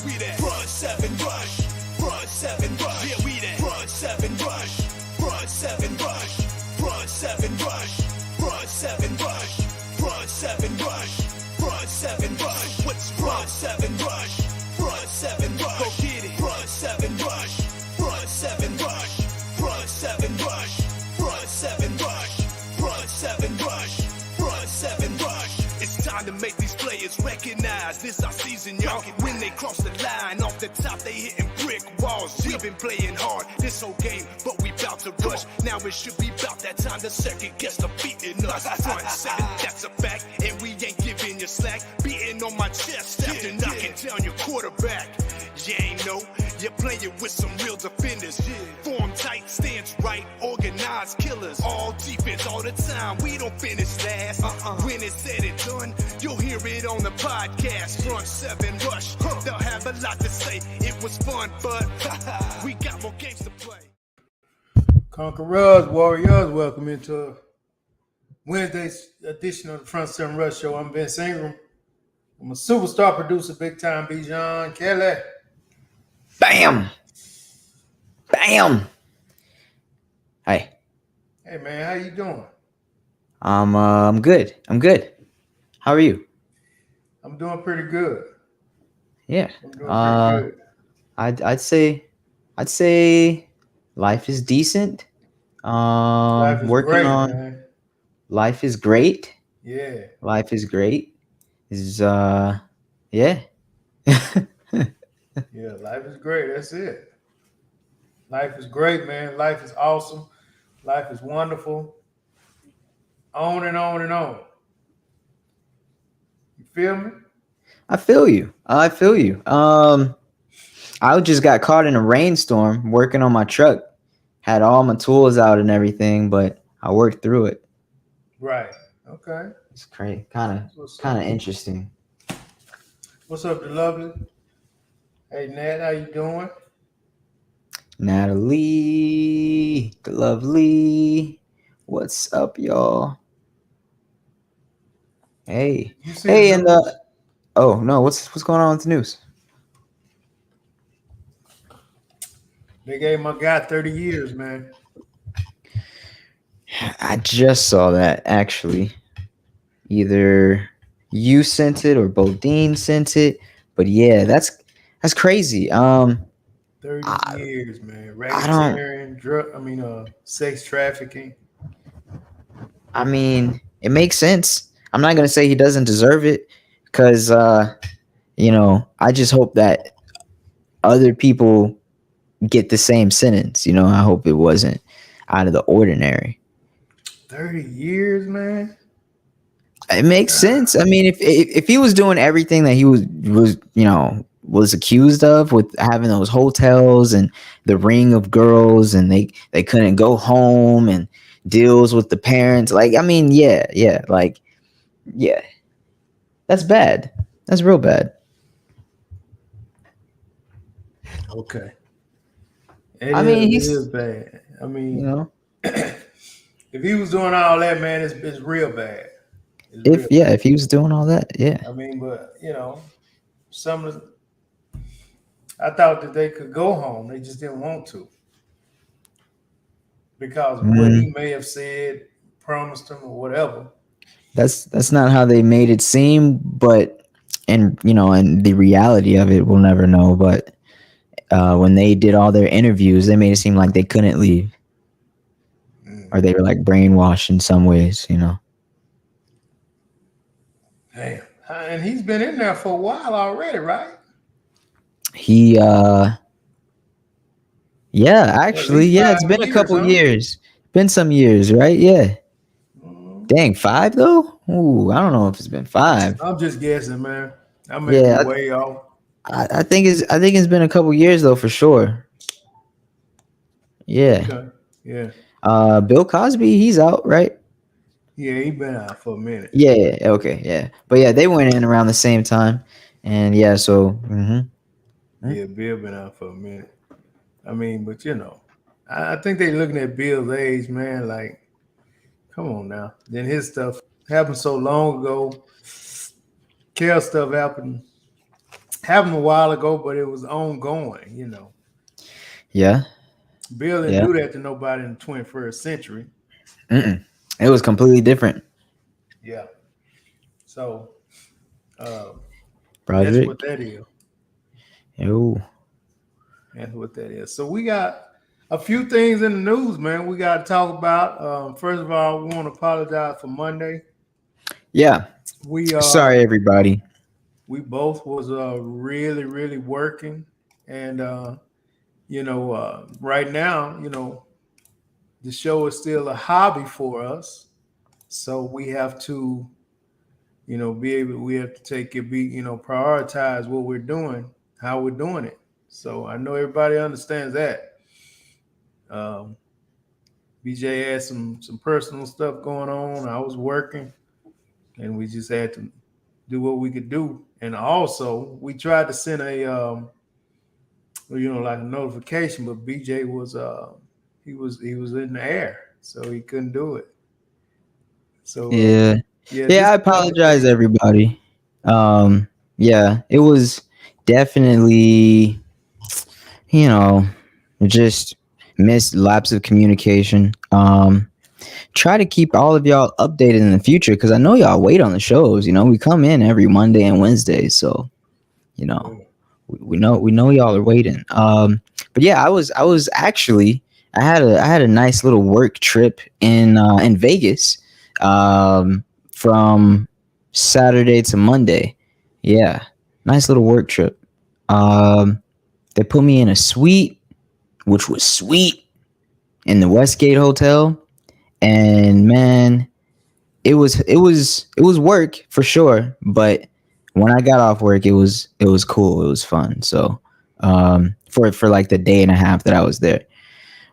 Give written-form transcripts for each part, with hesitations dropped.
we that. Front 7 rush. Front 7 rush. Yeah, we that. Front 7 rush. Front 7 rush. Front 7 rush. Front 7 rush. Front 7 rush. Front 7 rush. What's front 7 rush? Front 7 rush. Go get it. Front 7 rush. Front 7 rush. Front 7 rush. Front 7 rush. Front 7 rush. Front 7 rush. It's time to make these players recognize this our season, y'all. When they cross the line, off the top they hitting brick walls. We've been playing hard this whole game, but we bout to rush. Now it should be about that time to second guess the beating us. Front 7, that's a fact, and we ain't giving you slack. Beating on my chest after knocking down your quarterback. You ain't know, you're playing with some real defenders. Form tight, stance right, organized killers. All defense all the time, we don't finish last. When it's said and done, you'll hear it on the podcast. Front 7 rush, they'll have a lot to say. It was fun, but we got more games to play. Conquerors, Warriors, welcome into Wednesday's edition of the Front 7 Rush Show. I'm Ben Ingram. I'm a superstar producer, big time Bijan Kelly. Bam! Bam! Hey. Hey man, how you doing? I'm good. I'm good. How are you? I'm doing pretty good. Yeah. I'm doing pretty good. I'd say life is decent. Life is Working great, on man. life is great. Yeah. Life is great. Yeah. Yeah, life is great. That's it. Life is great, man. Life is awesome. Life is wonderful. On and on and on. You feel me? I feel you. I just got caught in a rainstorm working on my truck. Had all my tools out and everything, but I worked through it. Right. Okay. It's crazy. Kind of interesting. What's up, the lovely? Hey, Nat, how you doing? Natalie, the lovely. What's up, y'all? Hey. You see Hey, the and news? oh no, what's going on with the news? They gave my guy 30 years, man. I just saw that actually. Either you sent it or Bodine sent it, but yeah, that's crazy. 30 years, man. Racketeering, sex trafficking. I mean, it makes sense. I'm not gonna say he doesn't deserve it, because I just hope that other people get the same sentence. I hope it wasn't out of the ordinary. 30 years, man. It makes sense. I mean, if he was doing everything that he was accused of, with having those hotels and the ring of girls, and they couldn't go home, and deals with the parents, yeah, that's bad. That's real bad. Okay. It It is bad. I mean, if he was doing all that, man, it's real bad. If he was doing all that, yeah. I mean, but I thought that they could go home. They just didn't want to, because of what he may have said, promised them, or whatever. That's not how they made it seem, but and the reality of it, we'll never know. But when they did all their interviews, they made it seem like they couldn't leave, or they were like brainwashed in some ways. Damn. And he's been in there for a while already, right? It's been a couple years. Been some years, right? Yeah. Dang, 5 though? Ooh, I don't know if it's been 5. I'm just guessing, man. I may be way off. I think it's been a couple years though, for sure. Yeah. Okay. Yeah. Bill Cosby, he's out, right? Yeah, he been out for a minute. Yeah. Okay. Yeah. But yeah, they went in around the same time, and yeah. So. Yeah, Bill been out for a minute. I mean, but I think they looking at Bill's age, man. Like, come on now. Then his stuff happened so long ago. Kel stuff happened happened a while ago, but it was ongoing. Yeah, Bill didn't yeah. do that to nobody in the 21st century. Mm-mm. It was completely different. Yeah. So um, that's what Broderick. that is. Yo. That's what that is. So we got a few things in the news, man. We got to talk about. First of all, we want to apologize for Monday. Yeah. We Sorry, everybody. we both was really really working, and right now, the show is still a hobby for us. So we have to, we have to take it, prioritize what we're doing, how we're doing it. So I know everybody understands that. Um, BJ had some personal stuff going on. I was working, and we just had to do what we could do. And also, we tried to send like a notification, but BJ was he was in the air, so he couldn't do it. So Yeah. yeah, Yeah, just I a couple of apologize, things. everybody. Yeah, it was definitely, you know, just missed lapse of communication. Try to keep all of y'all updated in the future because I know y'all wait on the shows. We come in every Monday and Wednesday, so you know Yeah. we know y'all are waiting. But yeah, I was actually I had a nice little work trip in Vegas, from Saturday to Monday. Yeah, nice little work trip. Um, they put me in a suite, which was sweet, in the Westgate Hotel, and man, it was work for sure, but when I got off work, it was cool. It was fun. So for like the day and a half that I was there,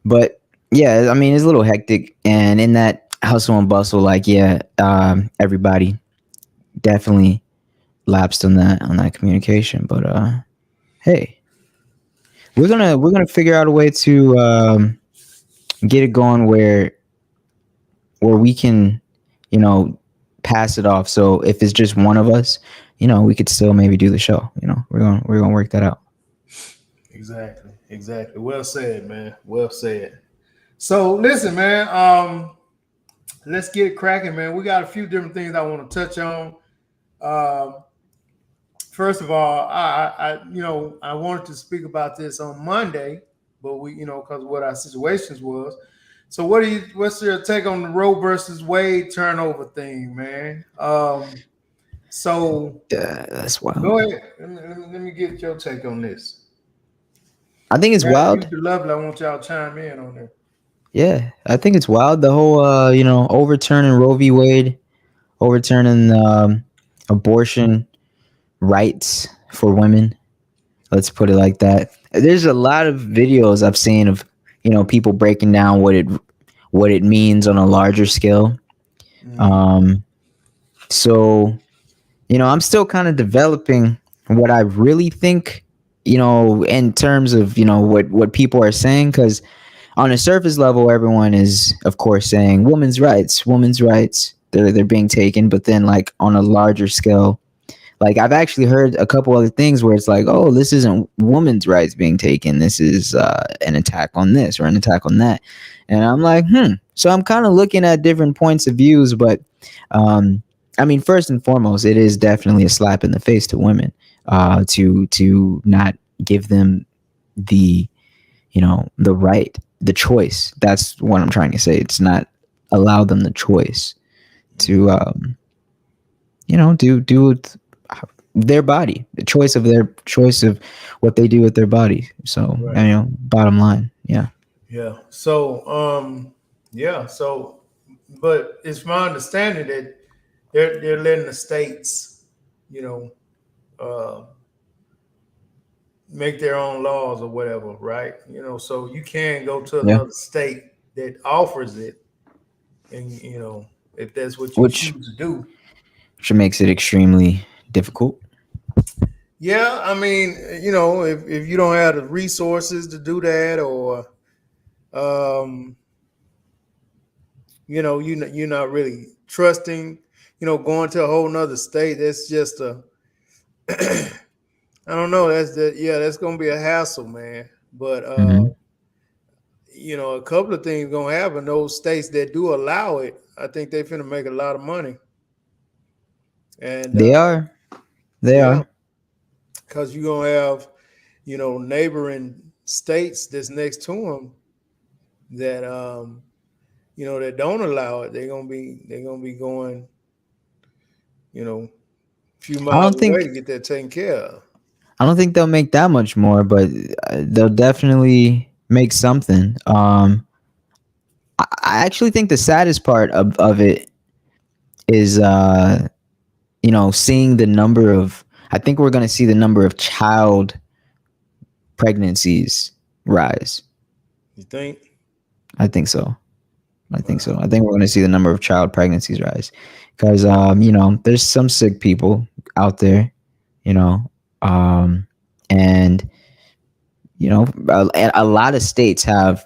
but yeah, I mean it's a little hectic, and in that hustle and bustle, like yeah, everybody definitely lapsed on that communication. But hey, we're gonna figure out a way to get it going where we can, you know, pass it off. So if it's just one of us, we could still maybe do the show. We're gonna work that out. Exactly, exactly. Well said, man. Well said. So listen, man. Let's get it cracking, man. We got a few different things I want to touch on. Um, First of all, I wanted to speak about this on Monday, but because what our situations was. So, what's your take on the Roe versus Wade turnover thing, man? So That's wild. go ahead. Let me get your take on this. I think it's Now, wild. you the lovely. I want y'all to chime in on there. Yeah, I think it's wild. The whole, overturning Roe v. Wade, overturning abortion rights for women. Let's put it like that. There's a lot of videos I've seen of people breaking down what it means on a larger scale. Mm-hmm. Um, so I'm still kind of developing what I really think, in terms of what people are saying, because on a surface level, everyone is, of course, saying women's rights. They're being taken, but then like on a larger scale, like I've actually heard a couple other things where it's like, oh, this isn't women's rights being taken. This is an attack on this or an attack on that, and I'm like, So I'm kind of looking at different points of views, but um, I mean, first and foremost, it is definitely a slap in the face to women, to not give them the the right, the choice. That's what I'm trying to say. It's not allow them the choice to do with their body, the choice of what they do with their body. So Right. bottom line, yeah. Yeah. So, yeah. So, but it's my understanding that they're letting the states, you know, uh, make their own laws or whatever, right? So you can go to Yeah, another state that offers it, and if that's what you which choose to do. makes it extremely difficult. Yeah, I mean, if you don't have the resources to do that, or um, you're not really trusting, going to a whole nother state. That's just a I don't know. That's that. Yeah, that's gonna be a hassle, man. But Hmm. a couple of things gonna happen. Those states that do allow it, I think they finna make a lot of money. And They are. They yeah, are. because you're gonna have neighboring states that's next to them that that don't allow it. They're gonna be going a few I miles don't away think to get that taken care of. I don't think they'll make that much more, but they'll definitely make something. I actually think the saddest part of it is seeing the number of. I think we're going to see the number of child pregnancies rise. You think? I think so. I think Wow. so. I think we're going to see the number of child pregnancies rise because there's some sick people out there, you know, um, and a lot of states have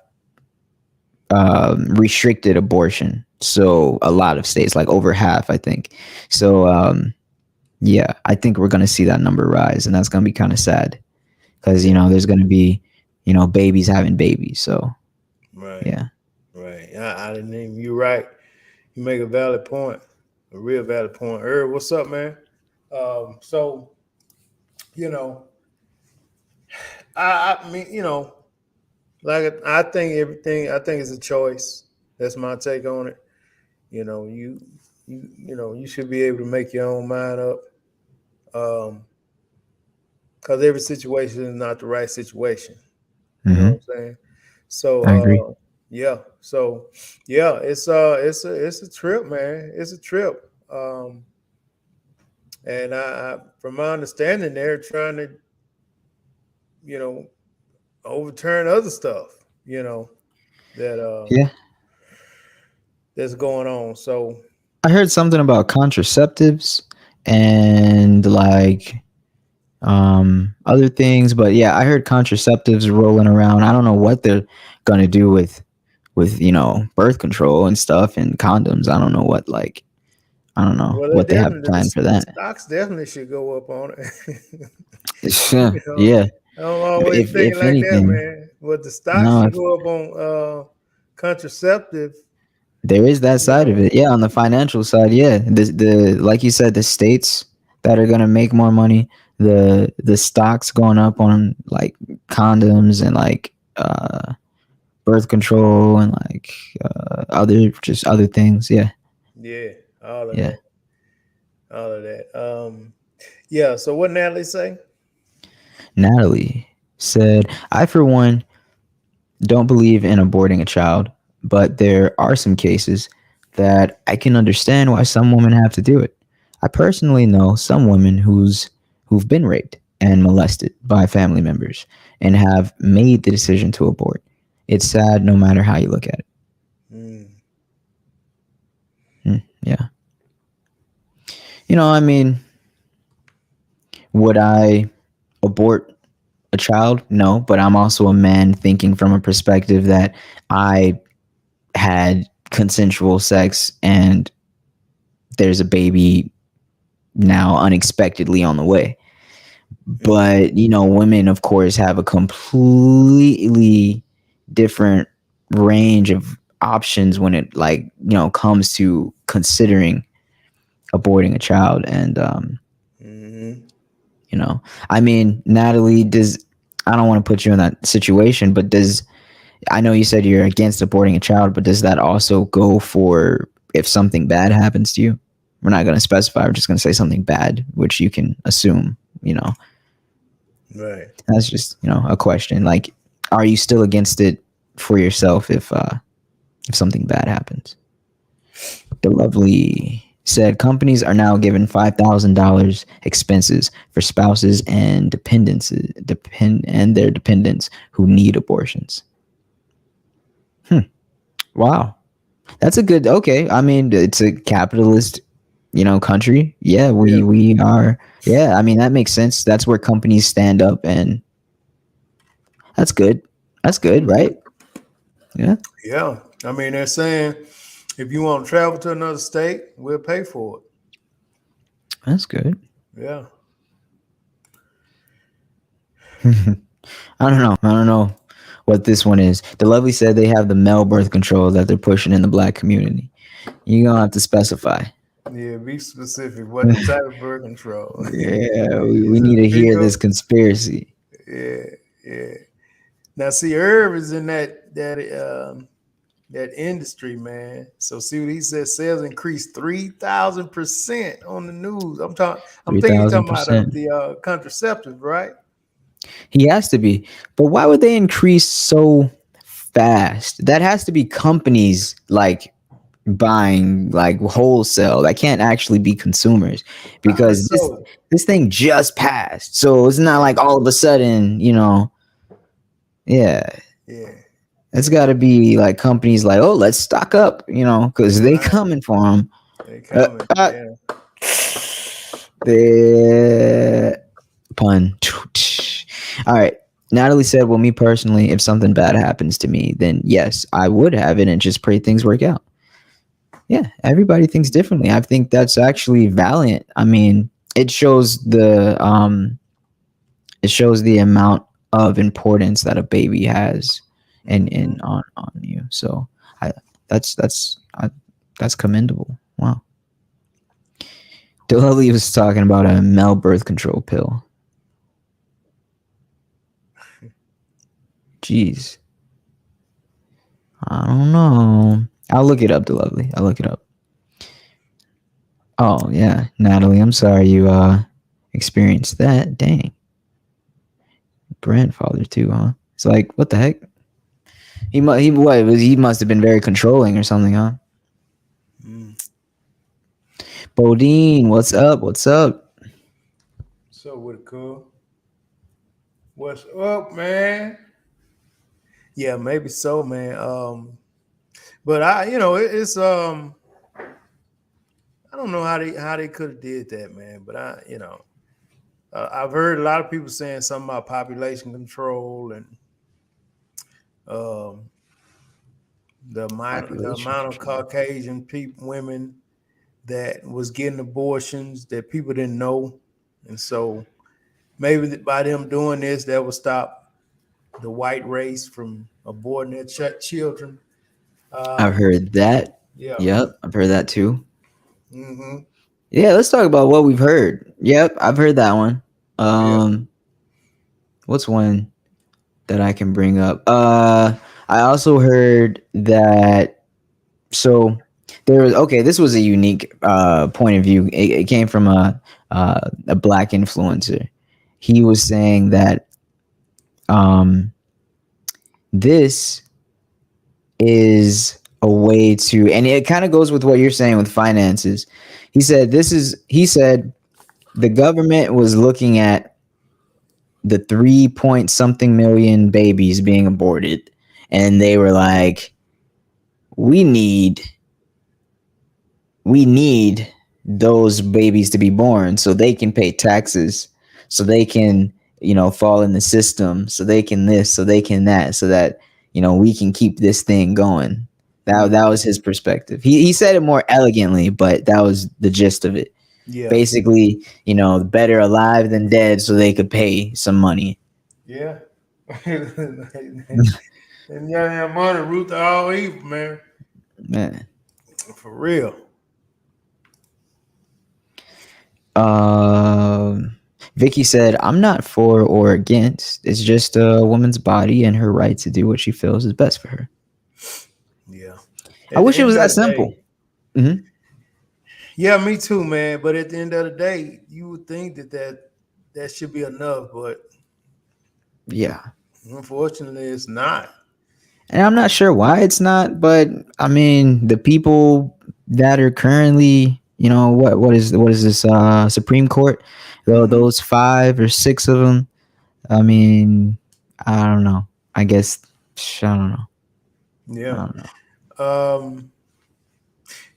restricted abortion. So a lot of states, like over half, I think. So yeah, I think we're going to see that number rise, and that's going to be kind of sad because Yeah. there's going to be babies having babies. So Right. yeah. Right. I didn't even. You're right. You make a valid point. A real valid point. What's up, man? So you know, I mean, like I think everything. I think it's a choice. That's my take on it. You should be able to make your own mind up. Um, because every situation is not the right situation. You know Hmm. what I'm saying? So I agree. yeah. So yeah, it's a trip, man. It's a trip. And from my understanding, they're trying to, you know, overturn other stuff, that Yeah, that's going on. So I heard something about contraceptives and like other things, but yeah, I heard contraceptives rolling around. I don't know what they're gonna do with birth control and stuff and condoms. I don't know what like I don't know well, they what they have definitely planned for the that. stocks definitely should go up on it. Yeah, you know, yeah. I don't always think If like that, anything, man. But the stocks no, should if go up on contraceptive. there is that You side of know, it. Yeah, on the financial side, yeah. The like you said, the states that are gonna make more money, the stocks going up on like condoms and like birth control and like other things. Yeah, yeah, all of yeah. that, all of that. Yeah. So what Natalie say? Natalie said, "I for one don't believe in aborting a child, but there are some cases that I can understand why some women have to do it. I personally know some women who've been raped and molested by family members and have made the decision to abort. It's sad no matter how you look at it." Mm, Yeah. I mean, would I abort a child? No, but I'm also a man thinking from a perspective that I had consensual sex and there's a baby now unexpectedly on the way. mm, But, women, of course, have a completely different range of options when it like, comes to considering aborting a child. And, mm-hmm. you know, I mean, Natalie, I don't want to put you in that situation, but I know you said you're against aborting a child, but does that also go for if something bad happens to you? We're not going to specify. We're just going to say something bad, which you can assume, Right. that's just, a question. Like, are you still against it for yourself if something bad happens? The lovely said companies are now given $5,000 expenses for spouses and and their dependents who need abortions. Wow. That's a good. Okay. I mean, it's a capitalist, country. Yeah, Yeah. we are. Yeah, I mean that makes sense. That's where companies stand up, and that's good. That's good, Hmm. right? Yeah, Yeah. I mean, they're saying if you want to travel to another state, we'll pay for it. that's good. Yeah. I don't know. I don't know what this one is. The Lovely said they have the male birth control that they're pushing in the black community. You're gonna have to specify. Yeah, be specific. What the type of birth control? Yeah, we Is it need a to hear this pickup? conspiracy. Yeah, yeah. Now see, Herb is in that industry, man. So see what he said. Sales increased 3,000% on the news. I'm talking. I'm Three thinking you're thousand talking about percent. the contraceptives, right? He has to be. But why would they increase so fast? That has to be companies like buying like wholesale. That can't actually be consumers because this So this thing just passed. So it's not like all of a sudden, yeah. yeah, It's yeah. got to be like companies like, oh, let's stock up, because they Right. coming for them. They Uh, coming. uh, Yeah. the pun. All right. Natalie said, well, me personally, if something bad happens to me, then yes, I would have it and just pray things work out. Yeah, everybody thinks differently. I think that's actually valiant. I mean, it shows the amount of importance that a baby has in Hmm. on you. So I that's commendable. Wow. Lily was talking about a male birth control pill. Jeez. I don't know. I'll look it up, Lovely. I'll look it up. Oh yeah, Natalie, I'm sorry you experienced that. Dang. Grandfather too, huh? It's like, what the heck? He must have been very controlling or something, huh? Mm. Bodine, what's up? What's up? So what it cool? What's up, man? Yeah, maybe so, man. But it's I don't know how they could have did that, man. But I've heard a lot of people saying something about population control and um, the Population amount of control. Caucasian people, women that was getting abortions that people didn't know, and so maybe by them doing this, that will stop the white race from aborting their children. I've Um, heard that. yeah. Yep, I've heard that too. Hmm. Yeah, let's talk about what we've heard. Yep, I've heard that one. Yeah. What's one that I can bring up? I also heard that. So there was okay. This was a unique point of view. It came from a black influencer. He was saying that um, this is a way to, and it kind of goes with what you're saying with finances. He said the government was looking at the 3 point something million babies being aborted, and they were like, we need we need those babies to be born so they can pay taxes, so they can, fall in the system, so they can this, so they can that, so that, we can keep this thing going. That was his perspective. He said it more elegantly, but that was the gist of it. Yeah. Basically, better alive than dead so they could pay some money. Yeah. And yeah, money root to all evil, man. Man. For real. Vicky said, I'm not for or against. It's just a woman's body and her right to do what she feels is best for her. Yeah. I At the wish it was end of that the simple. day, Hmm. yeah, me too, man. But at the end of the day, you would think that should be enough, but Yeah. unfortunately, it's not. And I'm not sure why it's not, but I mean, the people that are currently, what is this Supreme Court? Hmm. Those 5 or 6 of them. I mean, I don't know. I guess I don't know. I Yeah. don't know. Um,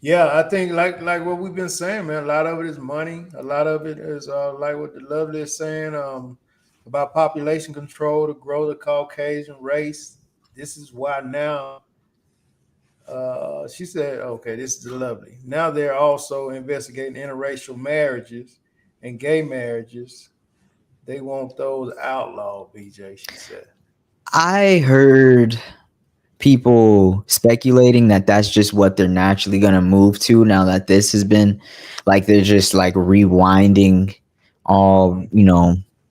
yeah, I think like what we've been saying, man. A lot of it is money. A lot of it is like what the Lovely is saying about population control to grow the Caucasian race. This is why now. She said, "Okay, this is Lovely. Now they're also investigating interracial marriages and gay marriages. they want those outlawed, BJ, she said. I heard people speculating that that's just what they're naturally going to move to now that this has been like they're just like rewinding all,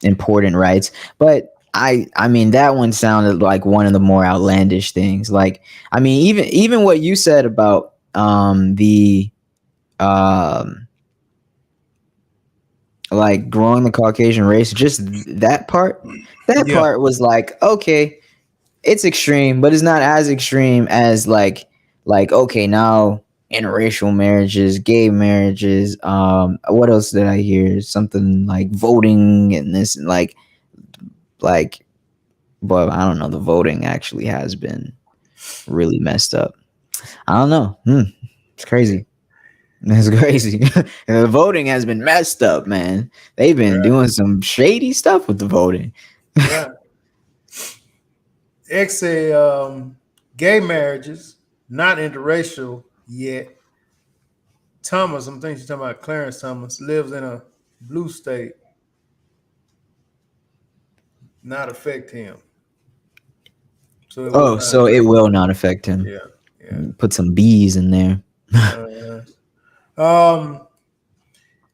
important rights. But I mean that one sounded like one of the more outlandish things. Like I mean even what you said about the like growing the Caucasian race, just that part was like, okay, it's extreme, but it's not as extreme as like okay, now interracial marriages, gay marriages, what else did I hear? Something like voting and this and like but I don't know, the voting actually has been really messed up. I don't know. It's crazy. It's crazy. The voting has been messed up, man. They've been doing some shady stuff with the voting. Yeah. X say gay marriages, not interracial yet. Thomas, I'm thinking she's talking about Clarence Thomas, lives in a blue state. Not affect him. So it will not affect him. Yeah. Put some B's in there.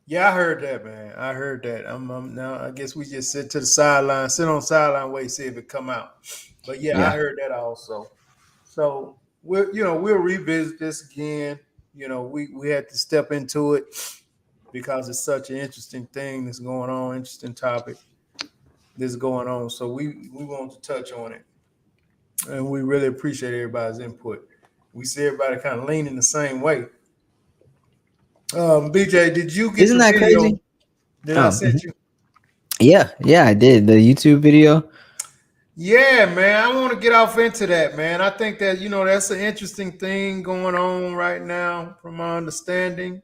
Yeah, I heard that, man. I heard that. I'm now. I guess we just sit to the sideline, sit on the sideline, wait, see if it come out. But yeah, I heard that also. So we'll revisit this again. We had to step into it because it's such an interesting thing that's going on, interesting topic that's going on. So we want to touch on it, and we really appreciate everybody's input. We see everybody kind of leaning the same way. BJ, did you get Isn't the that video? crazy? Did I send you? Yeah, I did. The YouTube video. Yeah, man. I want to get off into that, man. I think that, that's an interesting thing going on right now, from my understanding.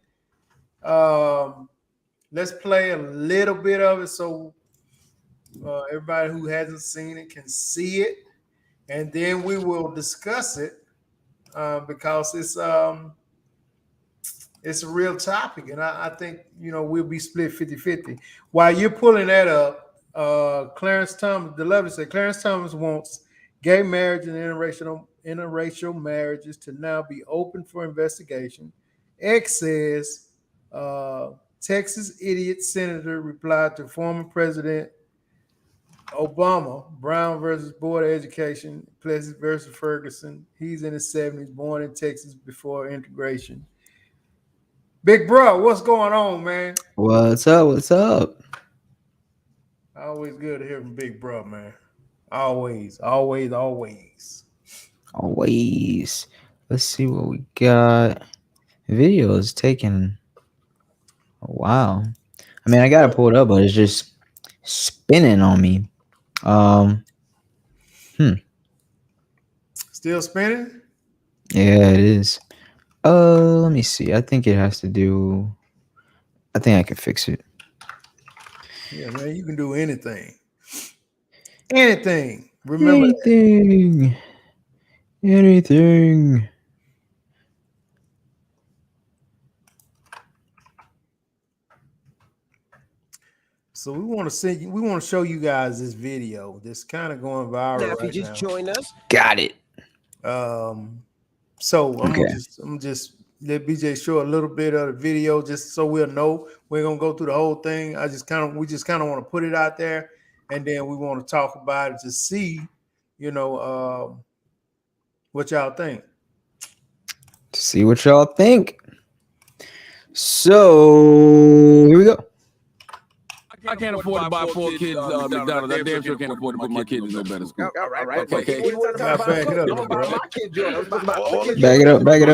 Let's play a little bit of it so everybody who hasn't seen it can see it. And then we will discuss it because it's a real topic. And I think, we'll be split 50-50. While you're pulling that up, Clarence Thomas, the Levy said, Clarence Thomas wants gay marriage and interracial marriages to now be open for investigation. X says, Texas idiot senator replied to former President Obama, Brown versus Board of Education, Plessy versus Ferguson. He's in his 70s, born in Texas before integration. Big bro, what's going on, man? What's up? Always good to hear from Big bro, man. Always. Let's see what we got. Video is taking a while. I mean, I gotta pull it up, but it's just spinning on me. Still spinning? Yeah, it is. Let me see. I think it has to do. I think I can fix it. Yeah, man, you can do anything. Anything. Remember anything. So we want to show you guys this video. This kind of going viral now, if you right just now. join us. Got it. So I'm gonna just let BJ show a little bit of the video just so we'll know. We're gonna go through the whole thing. We just kind of want to put it out there, and then we want to talk about it to see, what y'all think. See what y'all think. So here we go. I can't afford to buy 4 kids McDonald's. I damn sure can't afford to put my kids in no better school. All right. Okay. Back it up, bro. Back it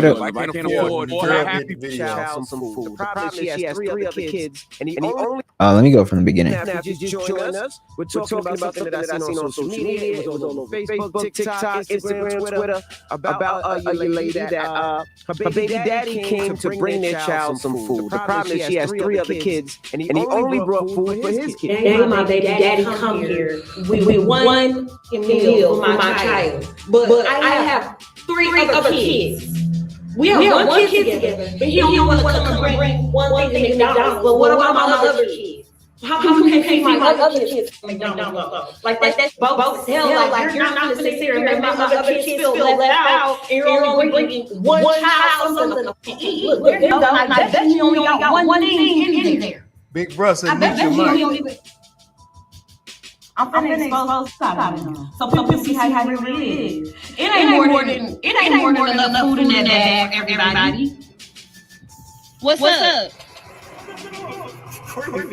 up. I can't afford to happy child some food. The problem is she has 3 other kids, and he only. Let me go from the beginning. Now, if you just join us, we're talking about something that I seen on social media. It was all over Facebook, TikTok, Instagram, Twitter, about a lady that her baby daddy came to bring their child some food. The problem is she has 3 other kids, and he only brought food for his kids. And my baby daddy come here with one meal for my child. But I have 3 other kids. We have one kid together, but he only want to come and bring one thing to McDonald's. But what about my other kids? How come you can't feed my other kids from McDonald's? Like that's bogus as hell. Like you're not gonna sit here and make my other kids feel left out, and you're only bringing one child something to eat. Look, there you go. And I bet you only got one thing in there. Big bro said, I bet you mic. only. I'm finna expose something so people see how it really is. It ain't more than enough food in that bag for everybody. What's up?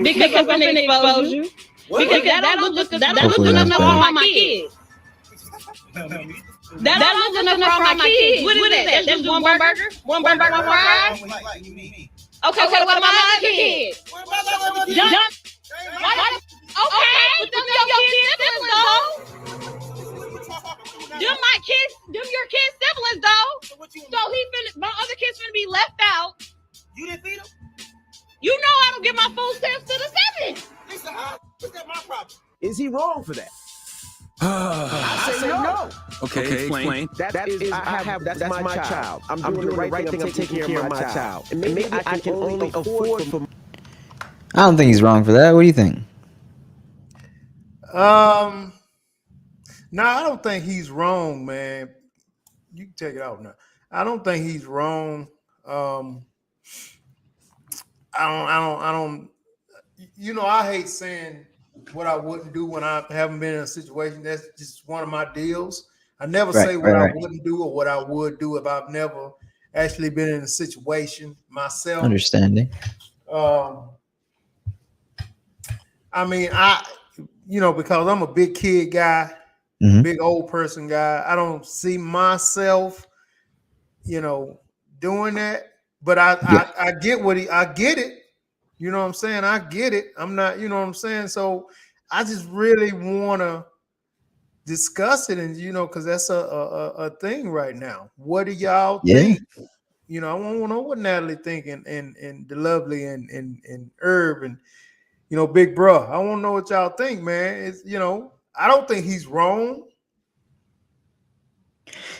Because I'm finna expose you. Because that don't look enough for all my kids. That don't look enough for all my kids. What is that? That's just one burger, one fries. Okay, what about my other kids? Okay, but them your kids' siblings though. Them my kids, them your kids' siblings though. So my other kids finna be left out. You didn't feed them? You know I don't give my food stamps to the seven. Listen, how is that my problem? Is he wrong for that? I say no. Okay, explain. That's my child. I'm doing the right thing. I'm taking care of my child. And maybe I can only afford for. I don't think he's wrong for that. What do you think? No, I don't think he's wrong, man. You can take it out now. I don't think he's wrong. I don't. You know, I hate saying what I wouldn't do when I haven't been in a situation. That's just one of my deals. I never say what I wouldn't do or what I would do if I've never actually been in a situation myself. Understanding. I mean, because I'm a big kid guy, big old person guy, I don't see myself, doing that. But I get I get it. You know what I'm saying? I get it. I'm not, you know what I'm saying? So I just really want to discuss it, and because that's a thing right now. What do y'all think? I want to know what Natalie think, and the lovely and Herb and big bro. I want to know what y'all think, man. It's I don't think he's wrong.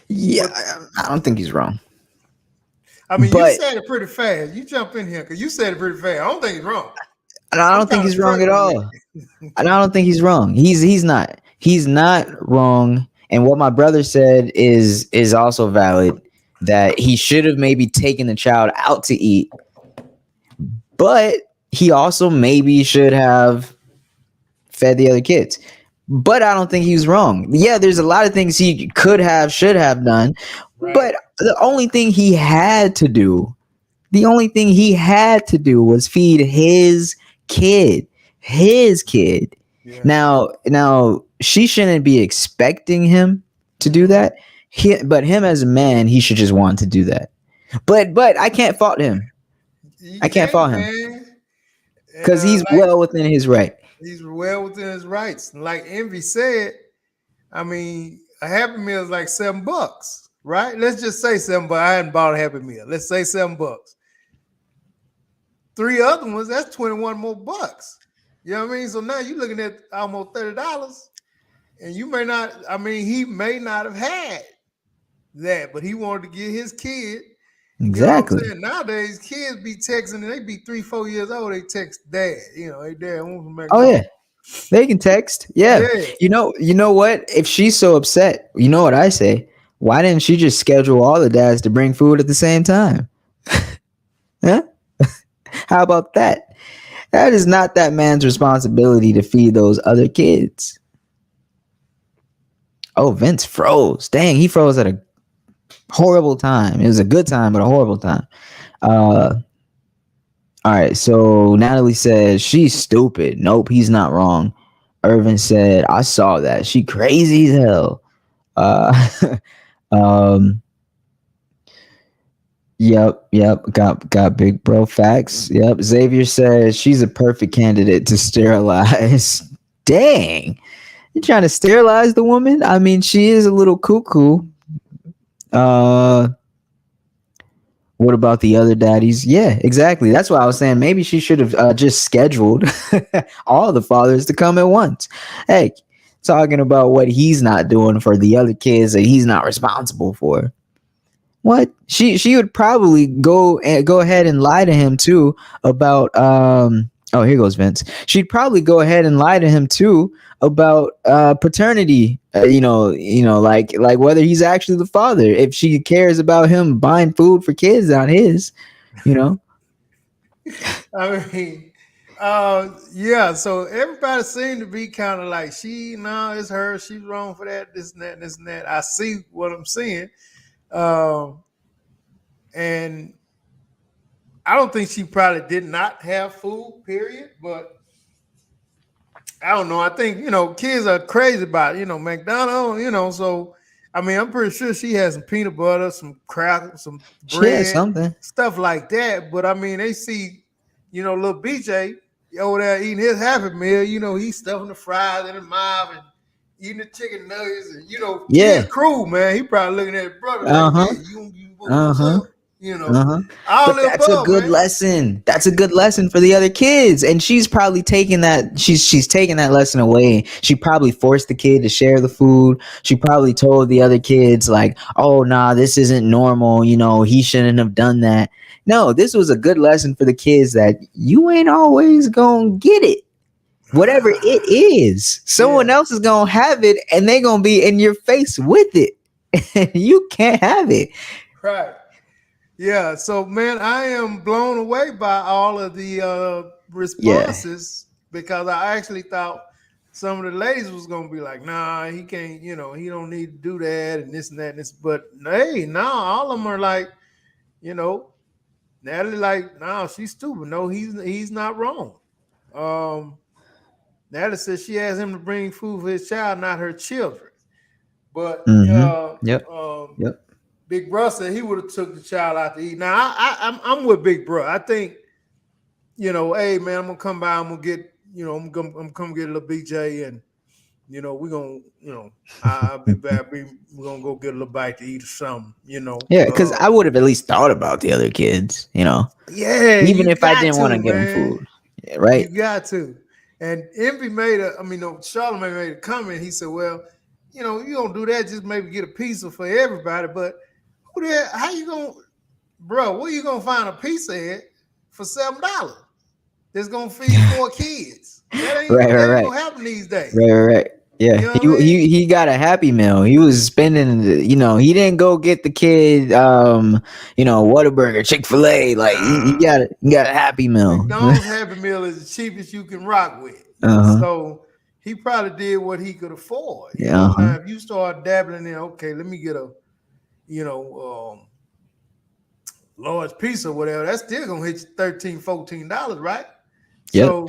Yeah, I don't think he's wrong. I mean, you said it pretty fast. You jump in here because you said it pretty fast. I don't think he's wrong. And I don't think he's wrong at all. And I don't think he's wrong. He's not. He's not wrong. And what my brother said is also valid, that he should have maybe taken the child out to eat, but he also maybe should have fed the other kids. But I don't think he was wrong. Yeah, there's a lot of things he should have done. Right. But the only thing he had to do was feed his kid. Yeah. Now she shouldn't be expecting him to do that. But him as a man, he should just want to do that. But I can't fault him. Because he's well within his right. He's well within his rights. Like Envy said, I mean, a Happy Meal is like $7, right? Let's just say $7. I hadn't bought a Happy Meal. Let's say $7. 3 other ones, that's 21 more bucks. You know what I mean? So now you're looking at almost $30, and he may not have had that, but he wanted to get his kid. Exactly. You know what I'm saying? Nowadays, kids be texting, and they be 3-4 years old. They text dad. Hey dad, yeah, they can text. Yeah. You know what? If she's so upset, you know what I say? Why didn't she just schedule all the dads to bring food at the same time? Huh? How about that? That is not that man's responsibility to feed those other kids. Oh, Vince froze. Dang, he froze at a horrible time. It was a good time, but a horrible time. All right, so Natalie says she's stupid. Nope, he's not wrong. Irvin said, I saw that. She crazy as hell. Yep. Got big bro facts. Yep. Xavier says she's a perfect candidate to sterilize. Dang. You trying to sterilize the woman? I mean, she is a little cuckoo. What about the other daddies? Yeah, exactly. That's why I was saying maybe she should have just scheduled all the fathers to come at once. Hey, talking about what he's not doing for the other kids that he's not responsible for. What? She would probably go ahead and lie to him too about Oh, here goes Vince. She'd probably go ahead and lie to him too about paternity. Like whether he's actually the father. If she cares about him buying food for kids, not his. You know. I mean, yeah. So everybody seemed to be kind of like, no, it's her. She's wrong for that. This and that, and this and that. I see what I'm seeing, and I don't think she probably did not have food. Period. But I don't know. I think kids are crazy about McDonald's. So I mean, I'm pretty sure she has some peanut butter, some crackers, some She had bread, something. stuff like that. But I mean, they see, little BJ over there eating his Happy Meal. He's stuffing the fries in his mouth and eating the chicken nuggets. And Yeah. his crew, man, he probably looking at his brother Uh-huh. like, you what's Uh-huh. up? All But the that's a above, good man. lesson. That's a good lesson for the other kids. And she's probably taking that. She's taking that lesson away. She probably forced the kid to share the food. She probably told the other kids like, "Oh, nah, this isn't normal. He shouldn't have done that." No, this was a good lesson for the kids that you ain't always gonna get it. Whatever it is, someone else is gonna have it, and they gonna be in your face with it. You can't have it. Right. Yeah, so man, I am blown away by all of the responses because I actually thought some of the ladies was gonna be like, nah, he can't, he don't need to do that and this and that and this. But hey, all of them are like, Natalie like, nah, she's stupid. No, he's not wrong. Natalie says she asked him to bring food for his child, not her children. But Yep. Big Bro said he would have took the child out to eat. Now I'm with Big Bro. I think, hey man, I'm gonna come by. I'm gonna get, I'm gonna come get a little BJ, and we're gonna, I'll be back. We're gonna go get a little bite to eat or something. Yeah, because I would have at least thought about the other kids. Yeah, even if I didn't want to give them food, right? You got to. And Envy Charlamagne made a comment. He said, well, you don't do that. Just maybe get a pizza for everybody, but. How you gonna, bro? Where you gonna find a pizza at for $7 that's gonna feed 4 kids? That ain't gonna happen these days. Right. Yeah, he got a Happy Meal. He was spending, he didn't go get the kid, Whataburger, Chick-fil-A. Like he got a Happy Meal. McDonald's Happy Meal is the cheapest you can rock with. So he probably did what he could afford. Now, if you start dabbling in, okay, let me get a large piece or whatever, that's still gonna hit you $13-14, right? Yep. So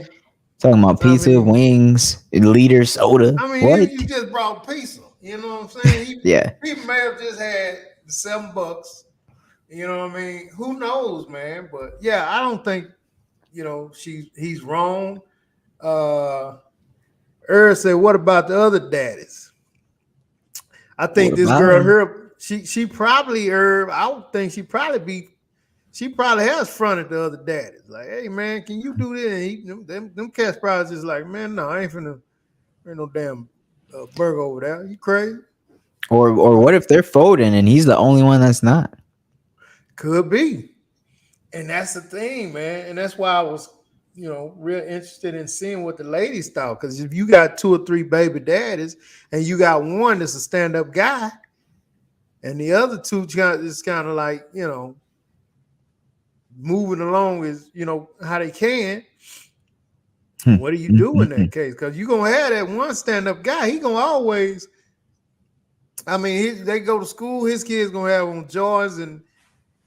talking about pizza, wings, liter soda. I mean, what? You just brought pizza. You know what I'm saying? He may have just had the $7. You know what I mean? Who knows, man? But yeah, I don't think he's wrong. Said, what about the other daddies? I think this girl, she probably I would think she probably has fronted the other daddies. Like, hey man, can you do this? And them cats probably just like, man, no, I ain't finna no damn burger over there. You crazy? Or what if they're folding and he's the only one that's not? Could be. And that's the thing, man. And that's why I was, real interested in seeing what the ladies thought. Because if you got 2 or 3 baby daddies and you got one that's a stand-up guy, and the other 2 is kind of like, moving along as, how they can, what do you do in that case? Because you're going to have that one stand-up guy. He going to always, they go to school, his kids going to have on Jordans and,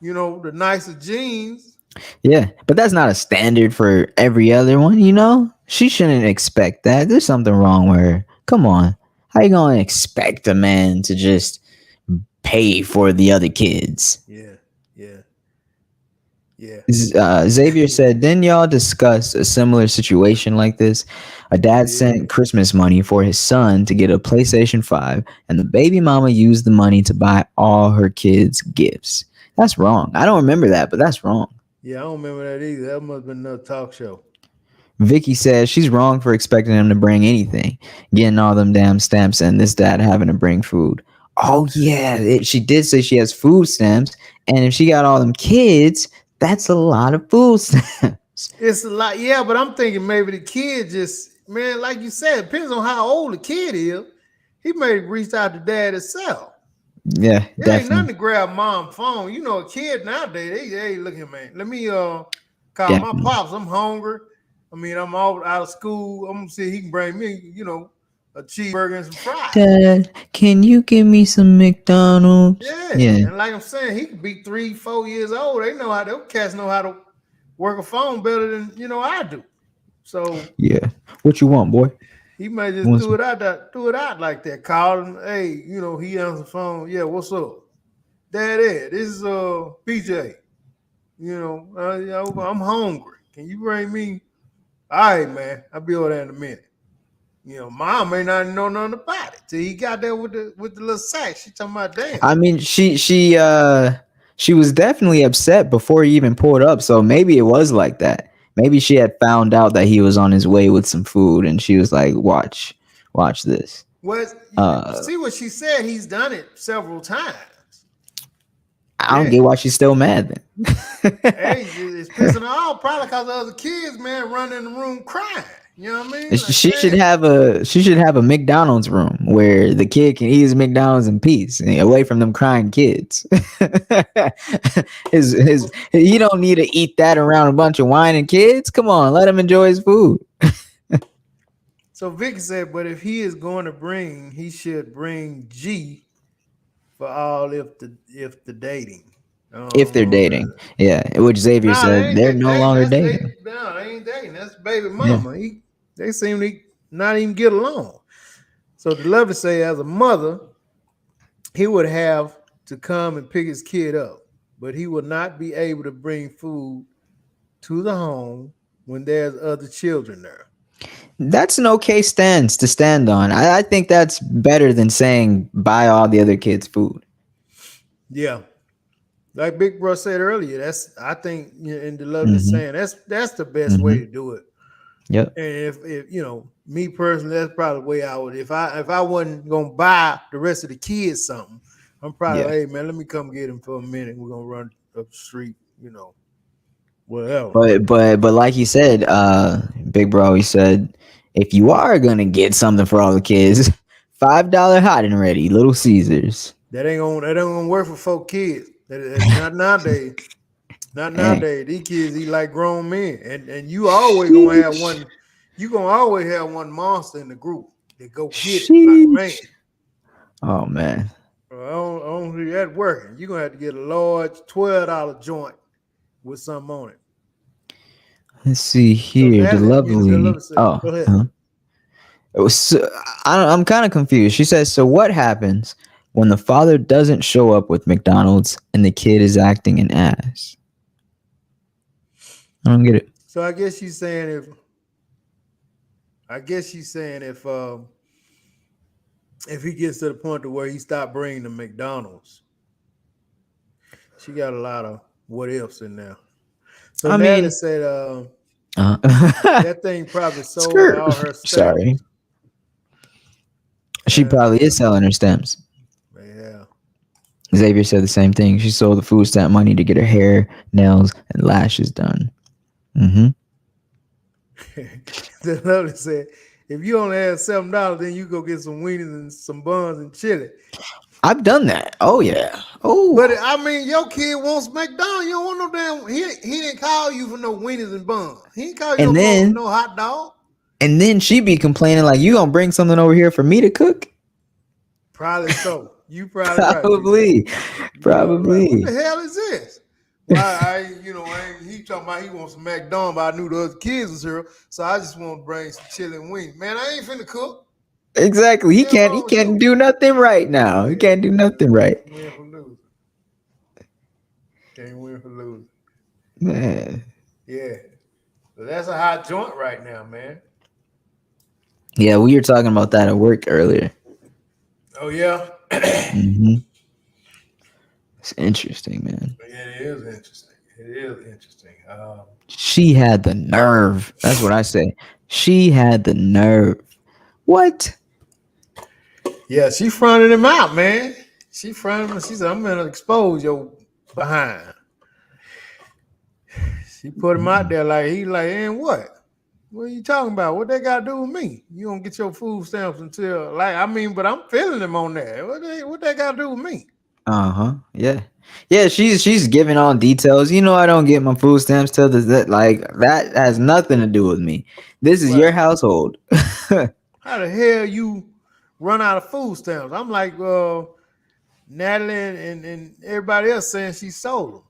the nicer jeans. Yeah, but that's not a standard for every other one, She shouldn't expect that. There's something wrong with her. Come on. How you going to expect a man to just pay for the other kids? Yeah. Xavier said, didn't y'all discuss a similar situation like this? A dad sent Christmas money for his son to get a PlayStation 5, and the baby mama used the money to buy all her kids gifts. That's wrong. I don't remember that, but that's wrong. Yeah, I don't remember that either. That must have been another talk show. Vicky says she's wrong for expecting him to bring anything, getting all them damn stamps, and this dad having to bring food. Oh, yeah. She did say she has food stamps, and if she got all them kids, that's a lot of food stamps. It's a lot, yeah, but I'm thinking maybe the kid just, man, like you said, depends on how old the kid is. He may reach out to dad himself. Yeah, It ain't nothing definitely. to grab mom's phone. You know, a kid nowadays, hey, look here, man. Let me call my Definitely. pops. I'm hungry. I mean, I'm all out of school. I'm gonna see if he can bring me, a cheeseburger and some fries. Dad, can you give me some McDonald's? Yeah, Yeah, and like I'm saying, he could be 3, 4 years old. Those cats know how to work a phone better than I do. So yeah. What you want, boy? he might You just want threw it out like that. Call him, hey, he answers the phone. Yeah, what's up, Daddy? This is BJ. I'm hungry. Can you bring me? All right, man. I'll be over there in a minute. Mom may not know nothing about it till he got there with the little sack. She talking about damn. I mean, she was definitely upset before he even pulled up, so maybe it was like that. Maybe she had found out that he was on his way with some food, and she was like, watch this." Well, Uh, see what she said. He's done it several times. I don't Yeah. get why she's still mad then. Hey, it's pissing her off probably because the other kids, man, running in the room crying. You know what I mean? Like, She should damn. have a McDonald's room where the kid can eat his McDonald's in peace, away from them crying kids. He don't need to eat that around a bunch of whining kids. Come on, let him enjoy his food. So Vicky said, but if he is going to bring, he should bring G for all if the dating. If they're dating, yeah, which Xavier Nah, they said ain't they're that no dating. longer dating. They ain't dating. That's baby Yeah. mama. They seem to not even get along. So the love to say, as a mother, he would have to come and pick his kid up, but he would not be able to bring food to the home when there's other children there. That's an okay stance to stand on. I think that's better than saying buy all the other kids food. Yeah. Like Big Bro said earlier, I think in the love is Mm-hmm. saying that's the best way Mm-hmm. to do it. Yep. And if me personally, that's probably the way I would. If I wasn't gonna buy the rest of the kids something, I'm probably Yeah. hey man, let me come get him for a minute. We're gonna run up the street, whatever. But like you said, Big Bro, he said if you are gonna get something for all the kids, $5 hot and ready, Little Caesars. That ain't gonna work for 4 kids. That's not nowadays. Not nowadays. These kids eat like grown men, and you always gonna have one. You gonna always have one monster in the group that go get it. Like man, Sheesh. Oh man. I don't see that working. You're gonna have to get a large $12 joint with something on it. Let's see So here. The Natalie, the lovely. love said, Oh, go ahead. huh. So, I'm kind of confused. She says, so what happens when the father doesn't show up with McDonald's and the kid is acting an ass? I don't get it. So I guess she's saying if he gets to the point to where he stopped bringing the McDonald's, she got a lot of what ifs in there. So I Natalie mean, said uh, that thing probably sold skirt. all her stamps. Sorry. She probably is selling her stamps. Yeah. Xavier said the same thing. She sold the food stamp money to get her hair, nails, and lashes done. Mm-hmm. The lovely said, if you only have $7, then you go get some weenies and some buns and chili. I've done that. Oh yeah. Oh. But I mean, your kid wants McDonald's. You don't want no damn. He didn't call you for no weenies and buns. He didn't call you for no hot dog. And then she be complaining like, you gonna bring something over here for me to cook? Probably so. You probably right. Probably. Right. What the hell is this? Well, he talking about he wants some McDonald's, but I knew the other kids was here, so I just want to bring some chili and wings. Man, I ain't finna cook. Exactly. He can't do nothing right now. He can't do nothing right. Win for losing. Can't win for losing. Man. Yeah. So that's a hot joint right now, man. Yeah, we were talking about that at work earlier. Oh yeah. Mm-hmm. It's interesting, man. Yeah, it is interesting. It is interesting. She had the nerve. That's what I say. She had the nerve. What? Yeah, she fronted him out, man. She fronted him. She said, I'm gonna expose your behind. She put him out there like he like, and what? What are you talking about? What they got to do with me? You don't get your food stamps until but I'm feeling them on that. What they got to do with me? Yeah. Yeah, she's giving all details. I don't get my food stamps till that has nothing to do with me. This is your Right. household. How the hell you run out of food stamps? I'm like, Natalie and everybody else saying she sold them.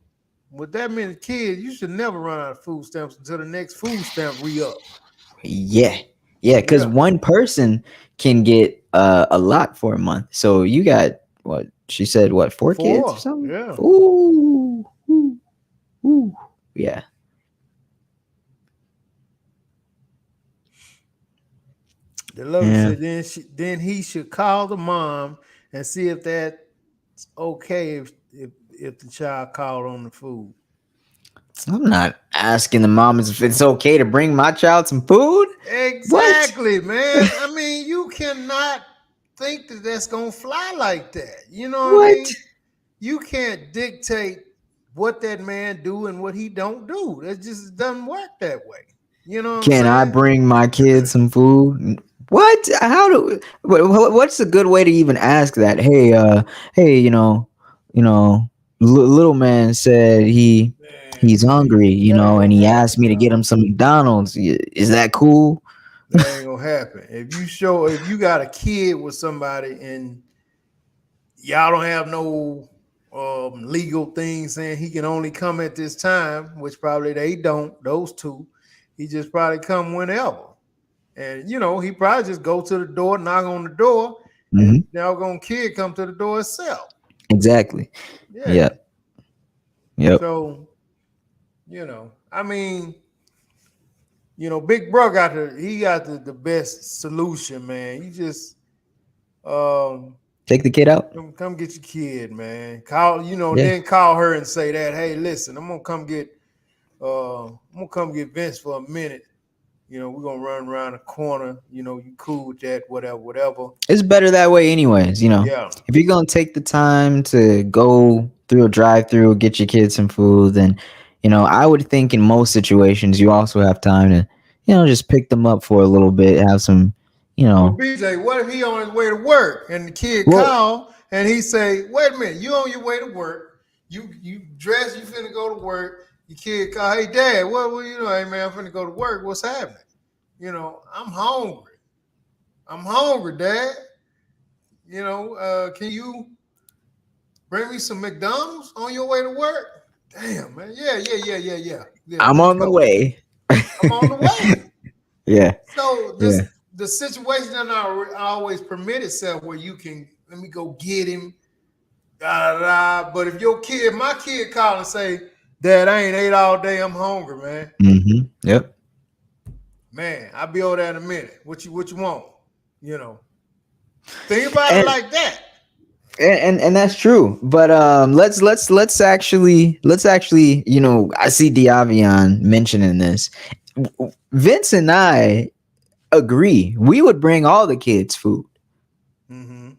With that many kids, you should never run out of food stamps until the next food stamp re-up. Yeah. Yeah, because Yeah. one person can get a lot for a month. So you got what she said, what, four kids or 4. something? Yeah. Ooh. Ooh. Ooh. Yeah. The lady Yeah. said then he should call the mom and see if that's okay if the child called on the food. I'm not asking the moms if it's okay to bring my child some food. What? Exactly, man. I mean, you cannot think that that's gonna fly like that. You know what I What? mean? You can't dictate what that man do and what he don't do. That just doesn't work that way. You know what I'm Can I saying? bring my kids some food? What? What's a good way to even ask that? Hey, little man said he's Man, hungry, that ain't and gonna he asked happen, me to get dog. him some McDonald's. Is that cool? That ain't gonna happen. If you got a kid with somebody and y'all don't have no legal thing saying he can only come at this time, which probably they don't, those two. He just probably come whenever. And he probably just go to the door, knock on the door, and Hmm. now gonna kid come to the door itself. Exactly. Yeah. Yep. Yep. So, I mean, Big Bro got the best solution, man. You just Take the kid out. come get your kid, man. Call, Yeah. then call her and say that, hey, listen, I'm gonna come get Vince for a minute. We're gonna run around the corner, you cool with that, whatever. It's better that way anyways. Yeah. If you're gonna take the time to go through a drive-through, get your kids some food, then I would think in most situations you also have time to just pick them up for a little bit, have some Well, BJ, what if he on his way to work and the kid well, call and he say, wait a minute, you on your way to work, you dress, you finna go to work, your kid call, hey dad, what hey man, I'm finna go to work, what's happening? I'm hungry. I'm hungry, dad. Can you bring me some McDonald's on your way to work? Damn, man. Yeah. I'm Let's on the go. way. I'm on the way. Yeah. So Yeah. the situation doesn't always permit itself where you can let me go get him. But if my kid call and say, Dad, I ain't ate all day, I'm hungry, man. Mm-hmm. Yep. Man, I'll be over there in a minute. What you want? Think about it And like that. and that's true. But let's actually I see Diavion mentioning this. Vince and I agree. We would bring all the kids food. Mm-hmm.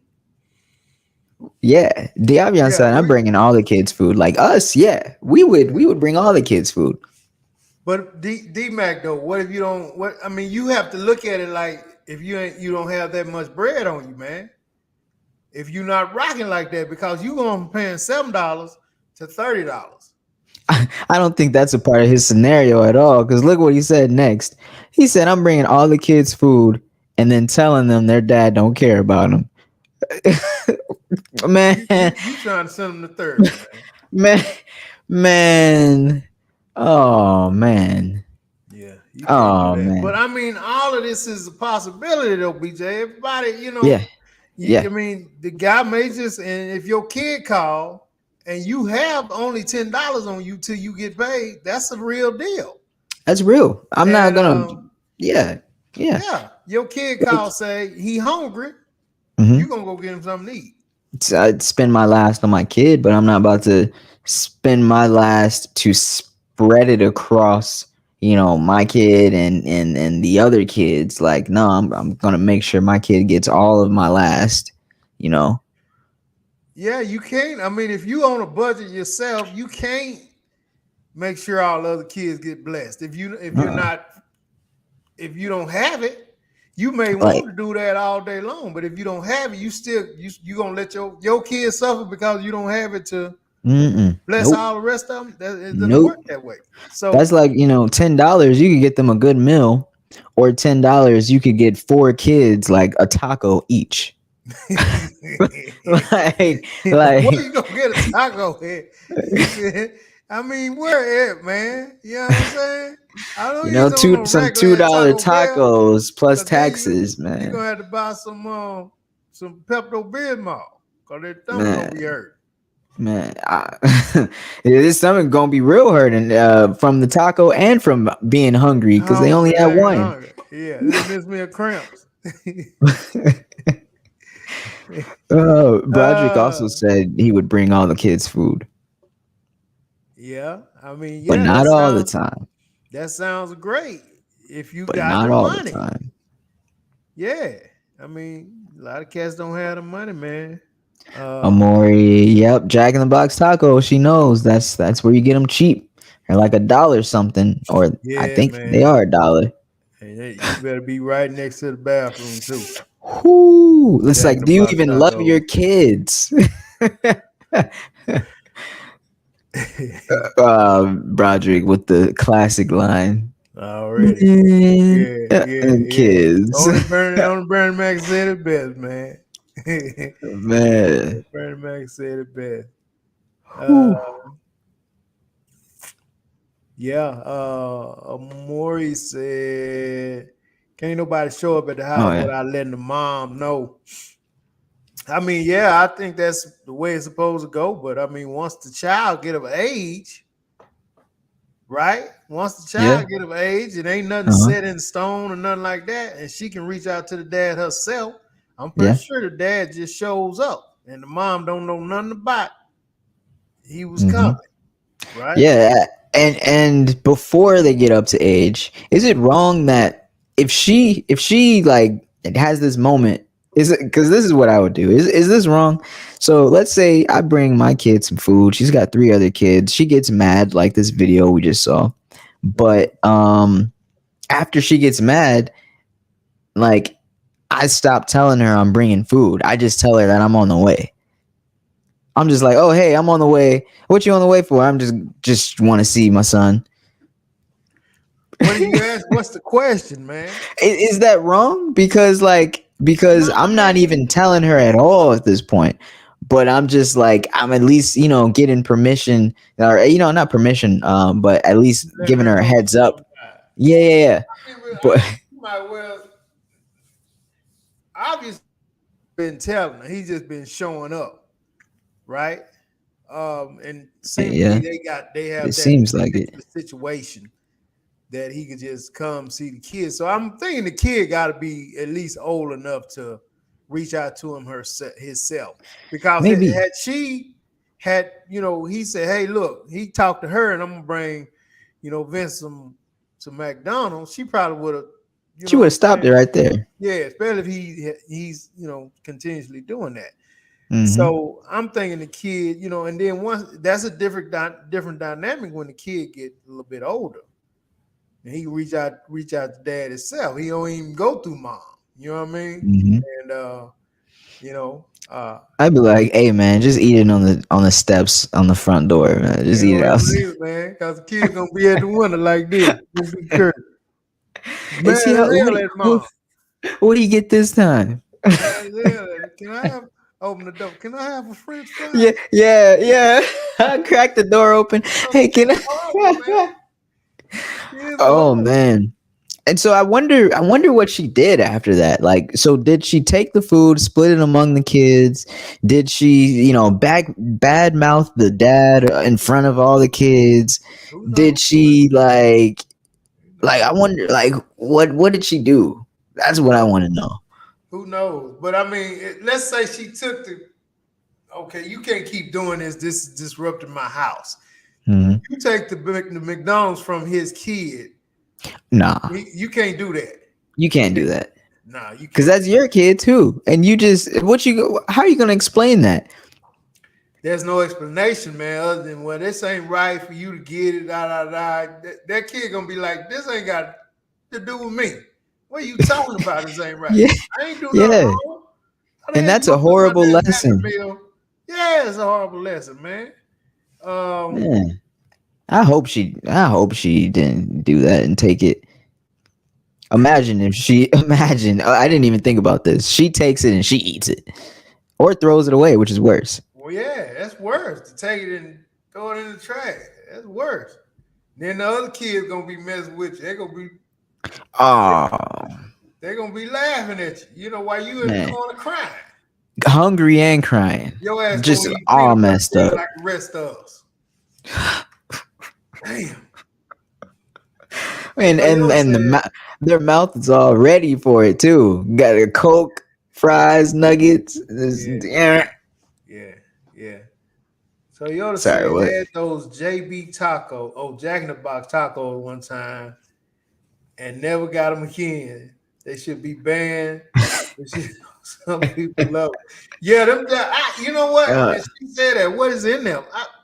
Yeah, Diavion said I'm bringing all the kids food. Like us, yeah, we would bring all the kids food. But D Mac though, what if you don't? What I mean, you have to look at it like if you don't have that much bread on you, man. If you're not rocking like that, because you going from paying $7 to $30. I don't think that's a part of his scenario at all. Because look what he said next. He said, "I'm bringing all the kids food, and then telling them their dad don't care about them." Man, You trying to send them to 30, man, man. Oh man. Yeah, you can't do Oh that. But man. I mean, all of this is a possibility, though, BJ. Everybody, Yeah. Yeah. I mean, the guy may just, and if your kid call and you have only $10 on you till you get paid, that's a real deal. That's real. I'm not And gonna. Yeah. Yeah. yeah, your kid call say he hungry, Mhm. you gonna go get him something to eat. I'd spend my last on my kid, but I'm not about to spend my last to spread it across, my kid and the other kids. Like, no, I'm gonna make sure my kid gets all of my last. Yeah, you can't. I mean, if you own a budget yourself, you can't make sure all the other kids get blessed. If you don't have it, you may want to do that all day long. But if you don't have it, you gonna let your kids suffer because you don't have it to bless all the rest of them. It doesn't work that way. So that's like, $10 you could get them a good meal, or $10 you could get 4 kids like a taco each. like where you gonna get a taco at? I mean, where at, man? You know what I'm saying? I know some $2 tacos plus taxes, man. You're gonna have to buy some Pepto-Bismol because their stomach gonna be hurt. Man, this stomach gonna be real hurting from the taco and from being hungry because they only had one. Hungry. Yeah, this gives me a cramps. Broderick also said he would bring all the kids food. Yeah, I mean, but not all the time. That sounds great if you but got not the all money. The time. Yeah, I mean, a lot of cats don't have the money, man. Amori, yep, Jack in the Box taco. She knows that's where you get them cheap. They're like $1 something, or I think they are $1. Hey, you better be right next to the bathroom too. Whoo! It's like, do you even love your kids? Broderick with the classic line. Already. Kids. Only Bernie Mac said it best, man. Man. Bernie Mac said it best. Amori said, can't nobody show up at the house without letting the mom know. I mean, yeah, I think that's the way it's supposed to go. But I mean, once the child get of age, right? Once the child get of age, it ain't nothing set in stone or nothing like that, and she can reach out to the dad herself. I'm pretty sure the dad just shows up, and the mom don't know nothing about he was coming, right? Yeah, and before they get up to age, is it wrong that if she like has this moment? Is it, because this is what I would do. Is this wrong? So let's say I bring my kid some food. She's got 3 other kids. She gets mad, like this video we just saw. But after she gets mad, like, I stop telling her I'm bringing food. I just tell her that I'm on the way. I'm just like, oh, hey, I'm on the way. What you on the way for? I'm just want to see my son. What do you ask? What's the question, man? Is that wrong? Because I'm not even telling her at all at this point, but I'm just like, I'm at least, getting permission, or, not permission, but at least giving her a heads up. Yeah. But you might well, obviously, been telling her. He's just been showing up, right? And seemingly they have it seems like it situation that he could just come see the kid. So I'm thinking the kid got to be at least old enough to reach out to him himself. Because had she had, he said, hey, look, he talked to her and I'm going to bring, Vince some McDonald's. She probably would have. She would have stopped it right there. Yeah, especially if he's, continuously doing that. Mm-hmm. So I'm thinking the kid, and then once that's a different dynamic when the kid get a little bit older. And he reach out to dad himself. He don't even go through mom. You know what I mean? Mm-hmm. And I'd be like, hey man, just eat it on the steps on the front door, man. Just eat it out. Man, because the kid's gonna be at the window like this. Just be sure. What do you get this time? Can I have open the door? Can I have a French fry? Yeah. I crack the door open. Hey, can I? Oh man. And so I wonder what she did after that. Like, so did she take the food, split it among the kids? Did she, bad mouth the dad in front of all the kids? Did she like I wonder, like, what did she do? That's what I want to know. Who knows? But I mean, let's say she took okay, you can't keep doing this. This is disrupting my house. Mm-hmm. You take the McDonald's from his kid. Nah. You can't do that. You can't do that. Nah, you can't. Because that's your kid too. And you just, how are you going to explain that? there's no explanation, man, other than well, this ain't right for you to get it. That kid gonna be like, this ain't got to do with me. What are you talking about? This ain't right. Yeah, I ain't do nothing yeah, wrong. How the and hell you that's a gonna put my horrible damn Happy lesson. Meal? Yeah, it's a horrible lesson, man. Man, I hope she didn't do that and take it. Imagine if she imagine. I didn't even think about this. She takes it and she eats it, or throws it away, which is worse. Well, yeah, that's worse. To take it and throw it in the trash. That's worse. Then the other kids gonna be messing with you. Oh They're gonna be laughing at you. You know why you in the man, corner crying. hungry and crying, Your ass just gonna eat all peanut butter messed bread up. like the rest of us. Damn. And So you and said, their mouth is all ready for it too. Got a Coke, fries, nuggets. yeah. So Yoda Sorry, said what? had those JB Jack in the Box tacos one time and never got them again. They should be banned. Some people love it. Yeah, you know what? Uh, And she said that. What is in them?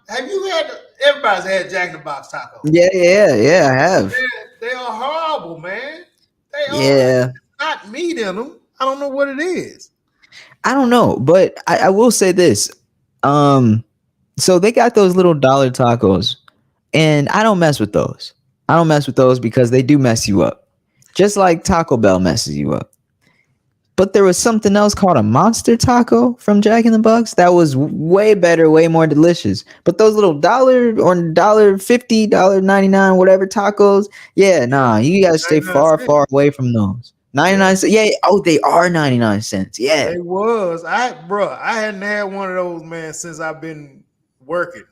Have you had? Everybody's had Jack in the Box tacos. yeah, I have. They are horrible, man. They are. Yeah, Not meat in them. I don't know what it is. I don't know, but I will say this. So they got those little dollar tacos, and I don't mess with those. I don't mess with those because they do mess you up, just like Taco Bell messes you up. But there was something else called a monster taco from Jack in the Box that was way better, way more delicious. But those little $1 or $1.50, $1.99, whatever tacos, yeah, nah, you gotta stay 99 far, cents. far away from those. 99 cents, yeah. Oh, they are 99 cents, yeah. They was. I hadn't had one of those, man, since I've been working.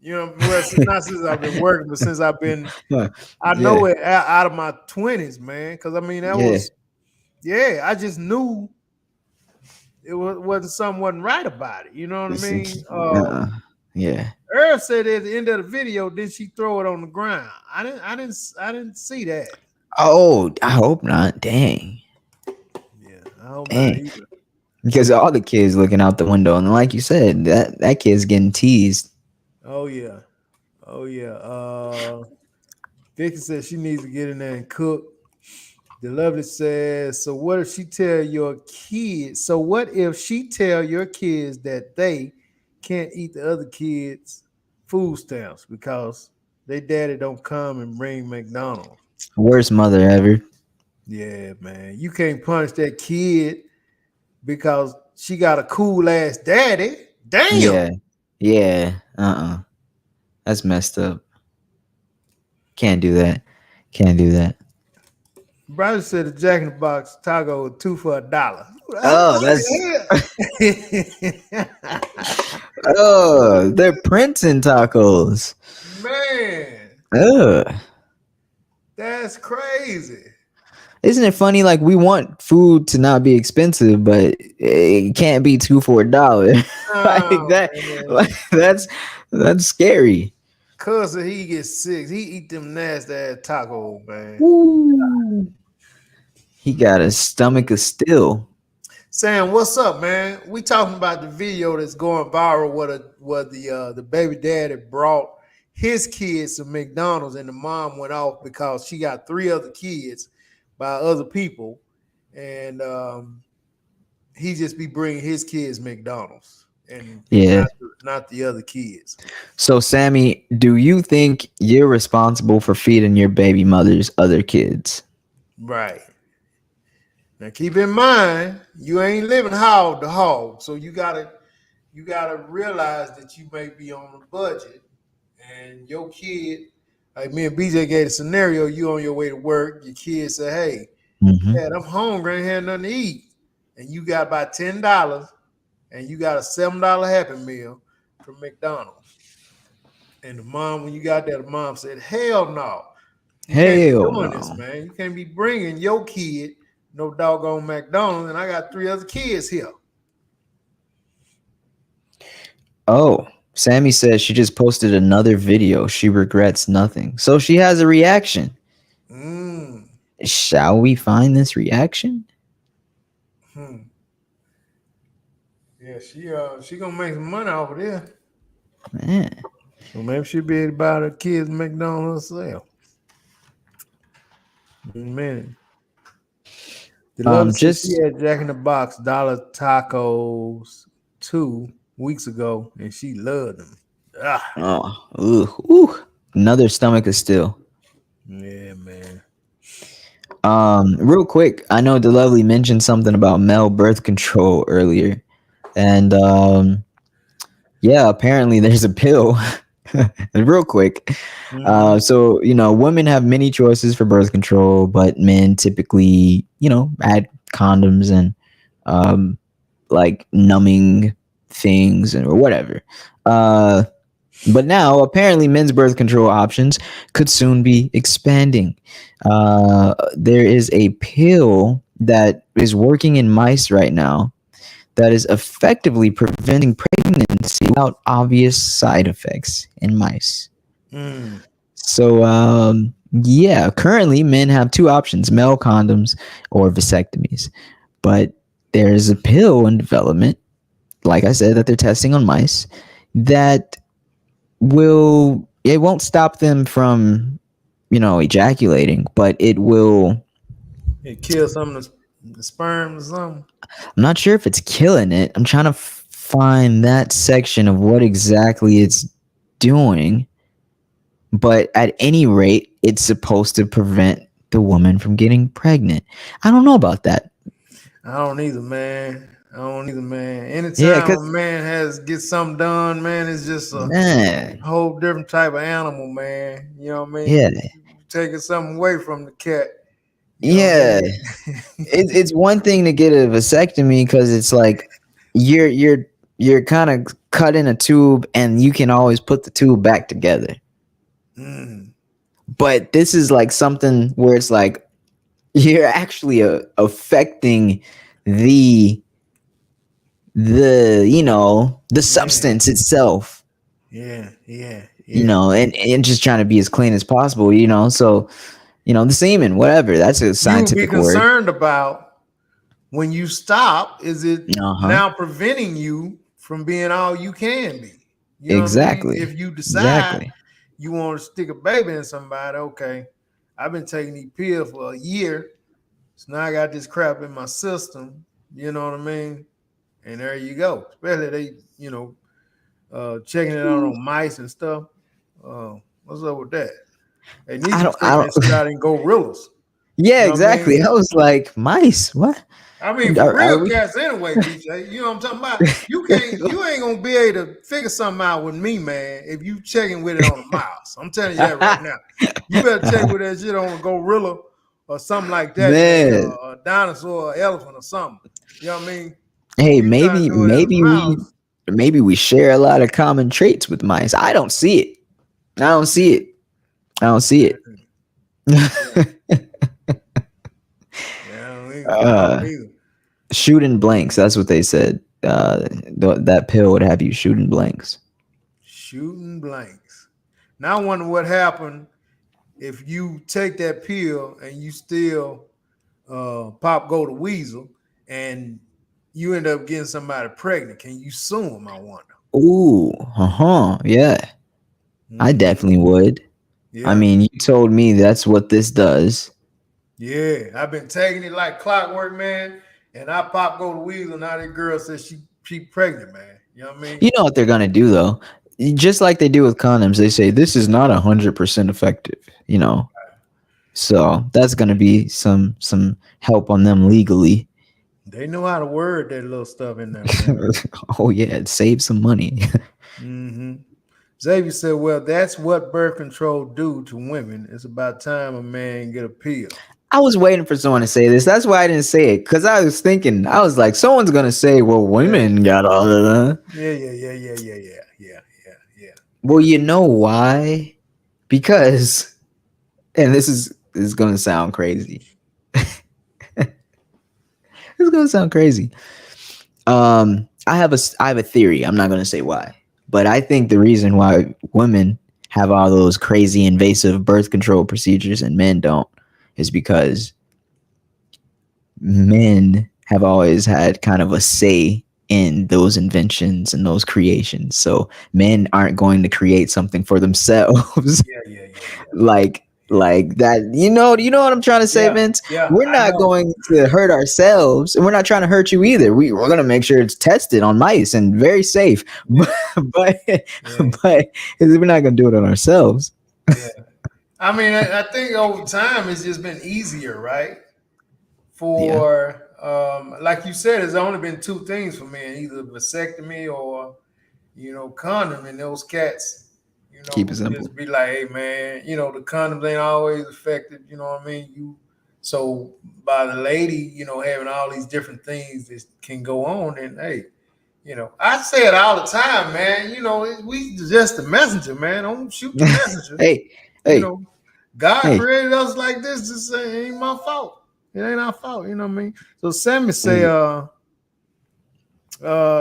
You know, well, not since I've been working, but since I've been, I know it out of my 20s, man. Because I mean, that was, I just knew it wasn't right about it. You know what I mean? Yeah. Earth said at the end of the video, did she throw it on the ground? I didn't see that. Oh, I hope not. Dang. Yeah, I hope Dang. not either. Because all the kids looking out the window, and like you said, that kid's getting teased. Oh yeah. Vicky says she needs to get in there and cook. The Lovely says, so what if she tell your kids? So what if she tell your kids that they can't eat the other kids' food stamps because they daddy don't come and bring McDonald's? Worst mother ever. Yeah, man. You can't punish that kid because she got a cool ass daddy. Damn. Yeah. That's messed up. Can't do that. Brother said the Jack in the Box taco was 2 for $1. Oh, oh, they're Princeton tacos. Man, Ugh. that's crazy. Isn't it funny? Like, we want food to not be expensive, but it can't be 2 for $1. Like that. Like, that's scary. Cause he gets sick. He eat them nasty ass tacos, man. Woo. He got a stomach of steel. Sam, what's up, man? We talking about the video that's going viral where the baby daddy brought his kids to McDonald's and the mom went off because she got 3 other kids by other people, and he just be bringing his kids McDonald's and not the other kids. So, Sammy, do you think you're responsible for feeding your baby mother's other kids? Right. Now keep in mind, you ain't living hog to hog, so you gotta realize that you may be on a budget, and your kid, like me and BJ gave a scenario. You on your way to work, your kid say, "Hey, Dad, I'm hungry, I ain't had nothing to eat," and you got about $10, and you got a $7 Happy Meal from McDonald's, and the mom, when you got there, the mom said, "Hell no, you can't be doing this, man. You can't be bringing your kid no doggone McDonald's, and I got 3 other kids here." Oh, Sammy says she just posted another video. She regrets nothing. So she has a reaction. Shall we find this reaction? Yeah, she gonna make some money off of this. Man. So maybe she'll be able to buy her kids McDonald's herself. Man. The love said she Just had Jack in the Box dollar tacos 2 weeks ago, and she loved them. another stomach is still. Yeah, man. Real quick, I know the lovely mentioned something about male birth control earlier, and yeah, apparently there's a pill. Real quick, so women have many choices for birth control, but men typically add condoms and like numbing things or whatever. But now apparently men's birth control options could soon be expanding. There is a pill that is working in mice right now that is effectively preventing pregnancy without obvious side effects in mice. So yeah, currently men have two options: male condoms or vasectomies. But there's a pill in development, like I said, that they're testing on mice that it won't stop them from ejaculating, but it kill some of the sperm or something. I'm not sure if it's killing it. I'm trying to find that section of what exactly it's doing, but at any rate it's supposed to prevent the woman from getting pregnant. I don't know about that. I don't either, man. Anytime a man gets something done, man, it's just a whole different type of animal, man. You know what I mean? Yeah. Taking something away from the cat. Yeah. It's one thing to get a vasectomy because it's like you're kind of cutting a tube and you can always put the tube back together. But this is like something where it's like you're actually affecting the substance itself. Yeah. And just trying to be as clean as possible, so the semen, whatever, that's a scientific you would be word. concerned about when you stop, is it now preventing you from being all you can be? You know exactly what I mean? If you decide you want to stick a baby in somebody, okay, I've been taking these pills for a year, so now I got this crap in my system, you know what I mean? And there you go. Especially they, checking it out on mice and stuff. What's up with that? They need to take that shit out in gorillas. Yeah, exactly. I was like, mice, what? I mean, for real cats anyway, BJ. You know what I'm talking about? You ain't gonna be able to figure something out with me, man, if you checking with it on a mouse. I'm telling you that right now. You better check with that shit on a gorilla or something like that, man, a dinosaur, or elephant, or something. You know what I mean? Hey, maybe we share a lot of common traits with mice. I don't see it. Shooting blanks. That's what they said. That pill would have you shooting blanks. Shooting blanks. Now I wonder what happened if you take that pill and you still pop go to weasel and you end up getting somebody pregnant. Can you sue them? I wonder. Ooh, yeah. I definitely would. Yeah. I mean, you told me that's what this does. Yeah, I've been taking it like clockwork, man. And I pop go to weasel. Now that girl says she pregnant, man. You know what I mean? You know what they're gonna do though? Just like they do with condoms, they say this is not 100% effective. So that's gonna be some help on them legally. They know how to word that little stuff in there. Oh yeah, it saves some money. Xavier said, well, that's what birth control do to women. It's about time a man get a pill. I was waiting for someone to say this. That's why I didn't say it, because I was thinking, I was like, someone's gonna say, well, women got all of that. Yeah. Well, you know why? Because, and this is gonna sound crazy. It's gonna sound crazy. I have a theory. I'm not gonna say why, but I think the reason why women have all those crazy invasive birth control procedures and men don't is because men have always had kind of a say in those inventions and those creations. So men aren't going to create something for themselves Yeah. like that. You know what I'm trying to say, Vince? Yeah, We're I not know. going to hurt ourselves, and we're not trying to hurt you either. We're going to make sure it's tested on mice and very safe. Yeah, But yeah, but we're not going to do it on ourselves. yeah. I mean, I think over time it's just been easier, right? Yeah, For like you said, it's only been two things for men: either vasectomy or condom. And those cats, keep it simple. just be like, hey man, the condoms ain't always effective. You know what I mean? So by the lady, having all these different things that can go on, and hey, I say it all the time, man. We just the messenger, man. Don't shoot the messenger. Hey, You hey, know, God hey, created us like this. Just say it ain't my fault. It ain't our fault. You know what I mean? So Sammy say, hey.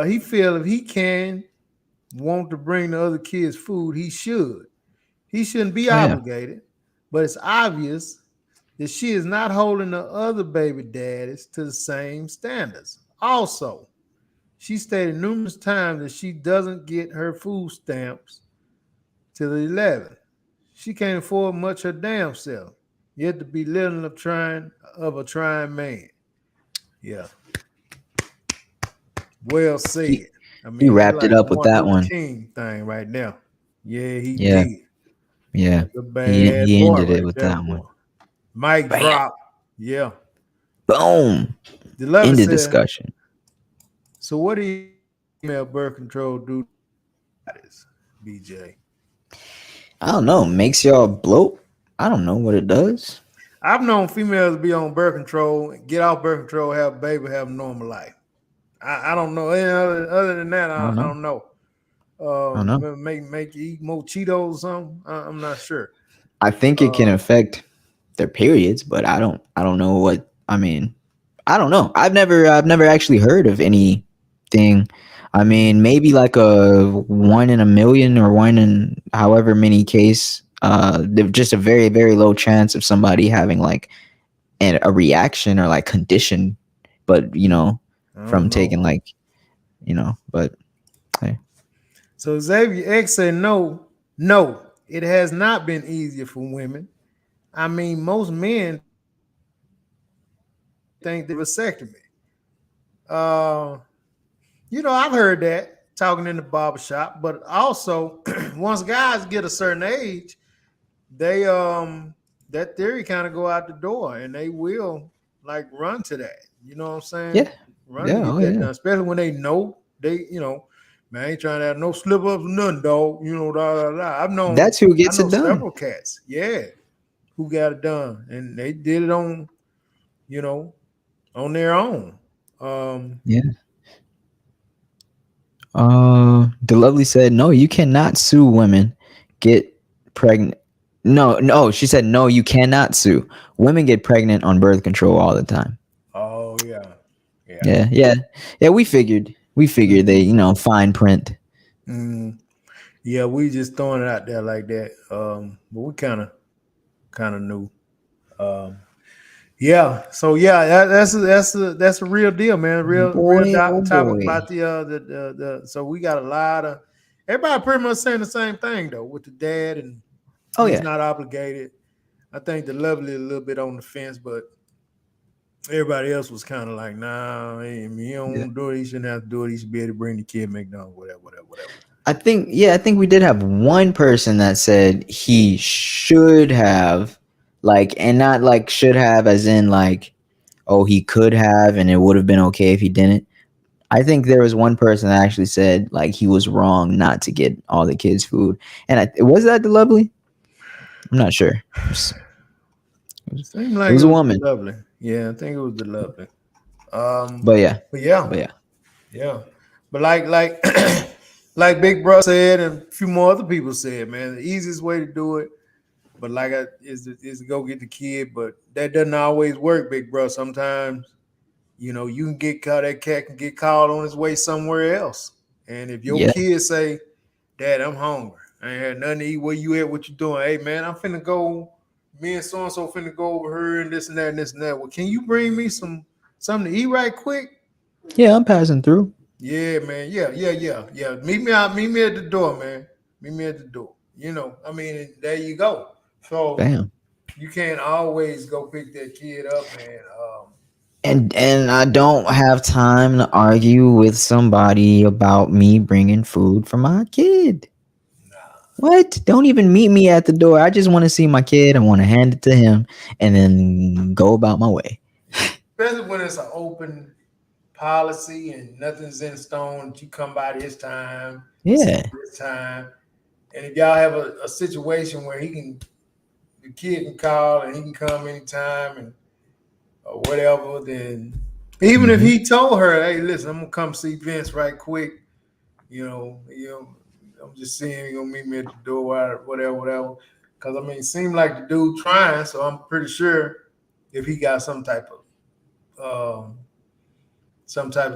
he feel if he can want to bring the other kids food, he should. He shouldn't be Oh yeah, obligated, but it's obvious that she is not holding the other baby daddies to the same standards. Also, she stated numerous times that she doesn't get her food stamps till the 11th. She can't afford much her damn self, yet to be little of a trying man. Yeah, well he said. I he mean, that's wrapped it like a up with Martin that Luther one. King thing right now. Yeah, he Yeah, did. yeah. That's a He bad he boy ended it right with there, that boy. one. Mic Bam, drop. Yeah. boom. The lover Ended said, discussion. so what do you female birth control do to this, BJ? I don't know. Makes y'all bloat. I don't know what it does. I've known females be on birth control, get off birth control, have a baby, have a normal life. I don't know. Other than that, I don't I know. don't know. I don't know. Make you eat more Cheetos or something. I'm not sure. I think it can Uh, affect their periods, but I don't know what. I mean, I don't know. I've never actually heard of anything. I mean, maybe like a 1 in a million or one in however many case. Just a very very low chance of somebody having like a reaction or like condition, but I from don't know. taking like but hey, So Xavier X said no, it has not been easier for women. I mean, most men think the vasectomy. Uh, I've heard that talking in the barbershop, but also once guys get a certain age, they that theory kind of go out the door and they will like run to that. You know what I'm saying? yeah, Run to yeah, get oh that yeah. done, especially when they know man, I ain't trying to have no slip ups or nothing, dog. Da da da. That's who I gets know it done. several cats, yeah, who got it done, and they did it on, you know, on their own. Um, Yeah. The lovely said, "No, you cannot sue women get pregnant." No, no, she said, "No, you cannot sue. Women get pregnant on birth control all the time." oh yeah, yeah. Yeah, yeah, yeah. We figured they, Mhm. fine print. Mhm. Yeah, we just throwing it out there like that. But we kind of knew. Um, yeah. So yeah, that's a real deal, man. Real Boy, oh topic boy. about the. So we got a lot of everybody pretty much saying the same thing though with the dad, and Oh he's yeah, not obligated. I think the lovely a little bit on the fence, but everybody else was kind of like, nah, hey, he yeah. don't do it. He shouldn't have to do it. He should be able to bring the kid McDonald's, whatever. I think we did have one person that said he should have, like, and not like should have as in like, oh, he could have, and it would have been okay if he didn't. I think there was one person that actually said like he was wrong not to get all the kids food, and was that the lovely? I'm not sure. Seemed It like was it a was the woman, lovely. Yeah, I think it was the lovely. but yeah, But yeah, but yeah, yeah. But like Big Bro said, and a few more other people said, man, the easiest way to do it, but is to go get the kid. But that doesn't always work, Big Bro. Sometimes you can get caught. That cat can get caught on his way somewhere else. And if your yeah, kids say, "Dad, I'm hungry. I ain't had nothing to eat. Where you at? What you doing? Hey, man, I'm finna go. Me and so and so finna go over here and this and that and this and that. Well, can you bring me something to eat right quick?" yeah. I'm passing through. Yeah, man. Yeah. Meet me out. Meet me at the door, man. Meet me at the door. You know, I mean, there you go. So Bam. you can't always go pick that kid up, man. And I don't have time to argue with somebody about me bringing food for my kid. What? Don't even meet me at the door. I just want to see my kid. I want to hand it to him and then go about my way. Especially when it's an open policy and nothing's in stone. You come by this time, Yeah. this time, and if y'all have a situation where the kid can call and he can come anytime and or whatever, then even if he told her, "Hey, listen, I'm gonna come see Vince right quick," I'm just seeing you gonna meet me at the door, whatever. Because I mean, it seemed like the dude trying, so I'm pretty sure if he got some type of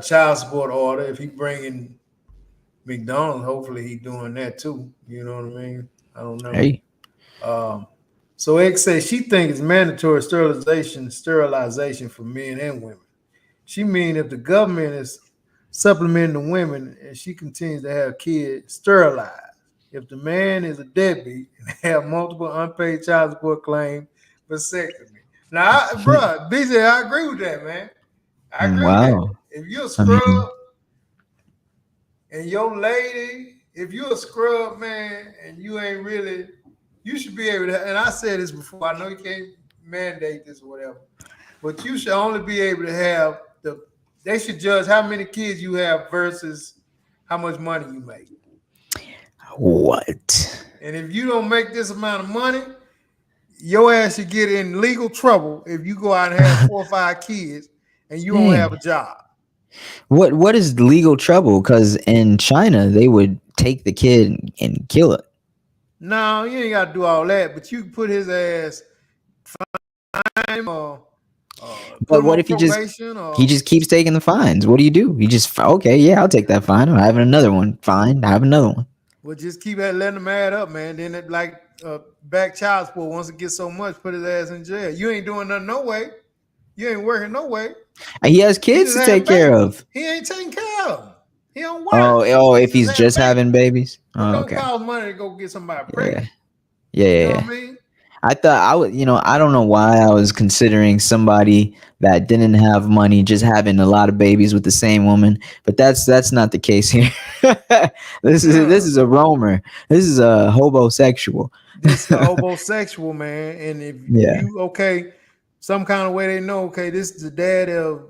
child support order, if he bringing McDonald's, hopefully he doing that too. You know what I mean? I don't know. Hey. So X says she thinks it's mandatory sterilization for men and women. She mean if the government is supplementing the women and she continues to have kids sterilized. If the man is a deadbeat and have multiple unpaid child support claims, vasectomy. Now, bro, BJ, I agree with that, man. I agree with that. Wow. If you're a I scrub mean, and your lady, if you're a scrub, man, and you ain't really, you should be able to, and I said this before, I know you can't mandate this or whatever, but you should only be able to have they should judge how many kids you have versus how much money you make. what? And if you don't make this amount of money, your ass should get in legal trouble if you go out and have 4 or 5 kids and you don't have a job. What is legal trouble? Because in China they would take the kid and kill it. No, you ain't got to do all that, but you can put his ass fine or put But him what on if he probation just keeps taking the fines? What do? He just okay, yeah, I'll take that fine. I'm having another one. Fine, I have another one. well, just keep letting them add up, man. Then it like back child support. Once it gets so much, put his ass in jail. You ain't doing nothing no way. You ain't working no way. And he has kids just to having take care babies. of. He ain't taking care of them. He don't work. Oh, if he's having just having babies. It Oh, don't okay. cost money to go get somebody Yeah. pregnant. Yeah. You know what I mean? I thought I would, I don't know why I was considering somebody that didn't have money just having a lot of babies with the same woman, but that's not the case here. This is a roamer. This is a hobosexual. This is a homosexual, man. And if you some kind of way they know, this is the dad of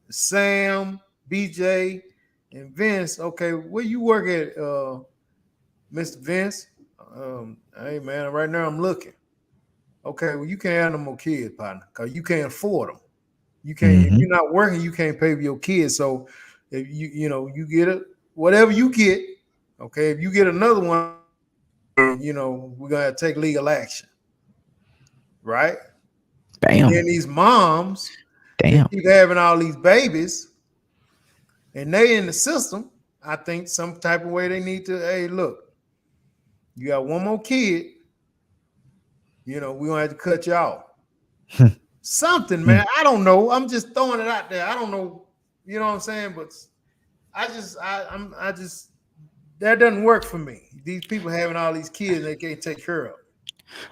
Sam, BJ, and Vince. Okay, where you work at, Mr. Vince? Hey man, right now I'm looking. Okay, well you can't have no more kids, partner, because you can't afford them. You can't. If you're not working, you can't pay for your kids. So if you get it, whatever you get, okay. If you get another one, we're gonna have to take legal action, right? Damn. And then these moms, Damn. they keep having all these babies, and they in the system. I think some type of way they need to. Hey, look, you got one more kid. We're gonna have to cut you off. Something, man. I don't know. I'm just throwing it out there. I don't know. You know what I'm saying? But I just that doesn't work for me. These people having all these kids they can't take care of.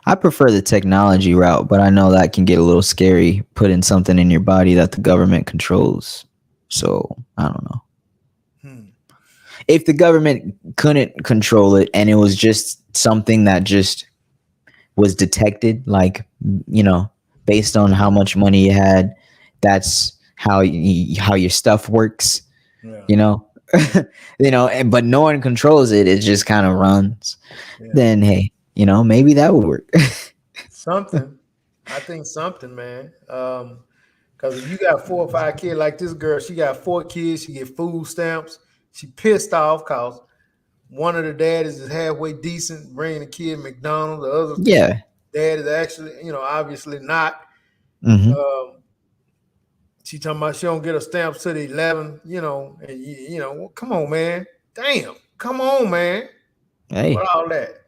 I prefer the technology route, but I know that can get a little scary, putting something in your body that the government controls. So I don't know. If the government couldn't control it and it was just something that just was detected, like, based on how much money you had, that's how your stuff works, but no one controls it. It just kind of runs. Yeah. Then, hey, maybe that would work. Something. I think something, man. Because if you got 4 or 5 kids like this girl, she got 4 kids. She get food stamps. She pissed off because one of the daddies is halfway decent, bringing the kid McDonald's. The other dad is actually, obviously not. She talking about she don't get her stamps to the 11, and come on, man. Damn. Come on, man. Hey. What all that?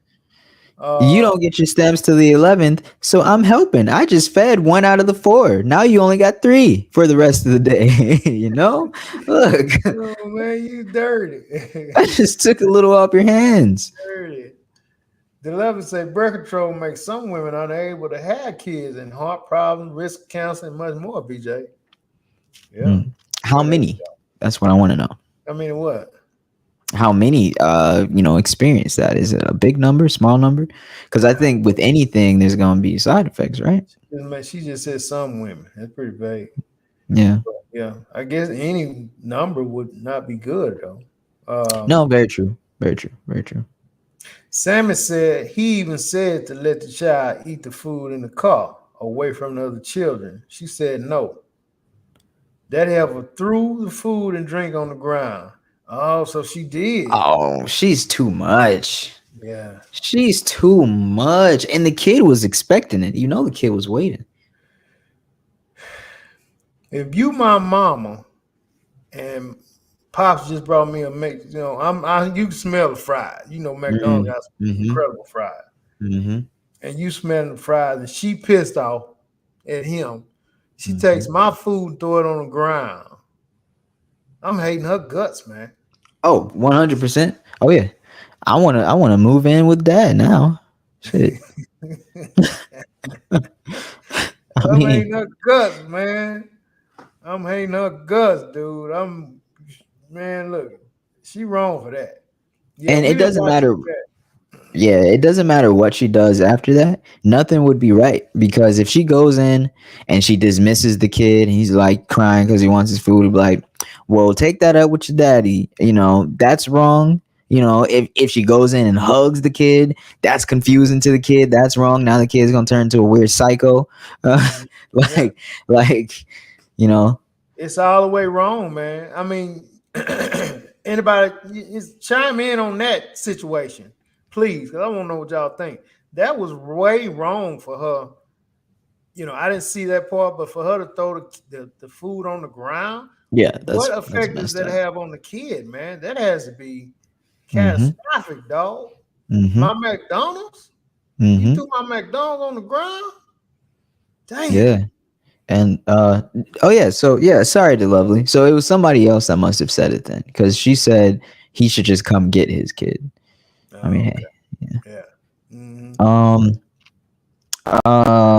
You don't get your stamps till the 11th, so I'm helping. I just fed 1 out of the 4. Now you only got 3 for the rest of the day. You know, look, Oh man, you dirty. I just took a little off your hands. Dirty. The 11 say birth control makes some women unable to have kids and heart problems, risk cancer, and much more. BJ. Yeah. How So there you many? go. That's what I want to know. I mean, what? How many experience that? Is it a big number, small number? Because I think with anything there's gonna be side effects, right? She just said some women. That's pretty vague. Yeah. Yeah, I guess any number would not be good though. No, very true. Very true. Very true. Sammy said he even said to let the child eat the food in the car away from the other children. She said no. That have her threw the food and drink on the ground. Oh, so she did. Oh, she's too much. Yeah. She's too much. And the kid was expecting it. You know the kid was waiting. If you my mama and Pops just brought me a mix, you know, you can smell the fries. You know, McDonald's got some incredible fries. Mm-hmm. And you smell the fries, and she pissed off at him. She takes my food and throw it on the ground. I'm hating her guts, man. Oh, 100%. Oh yeah. I wanna move in with dad now. Shit. I'm hating her guts, man. I'm hating her guts, dude. Man, look, she wrong for that. Yeah, and it doesn't matter. Yeah, it doesn't matter what she does after that. Nothing would be right, because if she goes in and she dismisses the kid and he's like crying because he wants his food, be like, well, take that up with your daddy. You know, that's wrong. You know, if she goes in and hugs the kid, that's confusing to the kid. That's wrong. Now the kid's gonna turn into a weird psycho. Like, you know, it's all the way wrong, man. I mean, anybody chime in on that situation, please, because I want to know what y'all think. That was way wrong for her. You know, I didn't see that part, but for her to throw the food on the ground, yeah, what effect does that have on the kid, man? That has to be catastrophic, dog. My McDonald's? You threw my McDonald's on the ground? Damn. Yeah. And sorry to Lovely. So it was somebody else that must have said it then, because she said he should just come get his kid. I mean, okay. Hey. Yeah.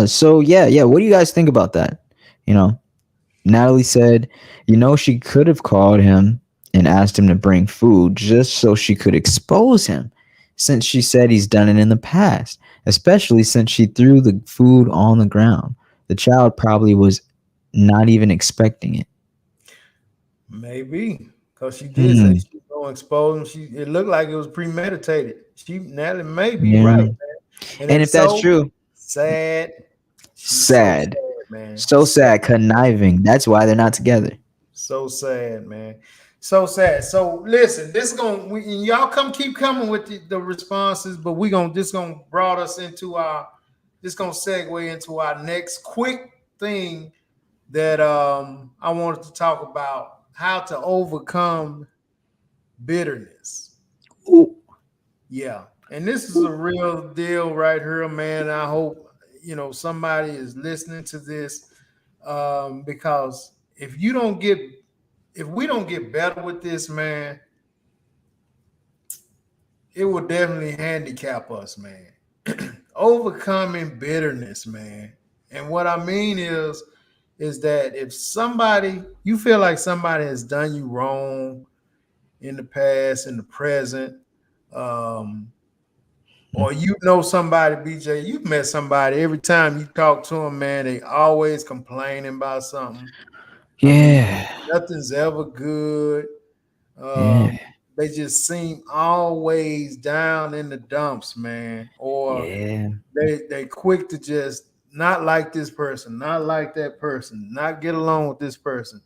So what do you guys think about that? You know, Natalie said, she could have called him and asked him to bring food just so she could expose him, since she said he's done it in the past, especially since she threw the food on the ground. The child probably was not even expecting it. Maybe, because she did say she was going to expose him. It looked like it was premeditated. Natalie may be right, man. And if that's true, sad. Sad, man. So sad, conniving. That's why they're not together. So sad, man. So sad. So listen, y'all keep coming with the responses, but this gonna brought us into this gonna segue into our next quick thing that I wanted to talk about: how to overcome bitterness. Ooh. Yeah, and this is a real deal right here, man. I hope somebody is listening to this, because if we don't get better with this, man, it will definitely handicap us, man. Overcoming bitterness, man. And what I mean is that if you feel like somebody has done you wrong in the past, in the present, or somebody, BJ, you've met somebody, every time you talk to them, man, they always complaining about something. Yeah. I mean, nothing's ever good. Yeah. They just seem always down in the dumps, man. Or they quick to just not like this person, not like that person, not get along with this person.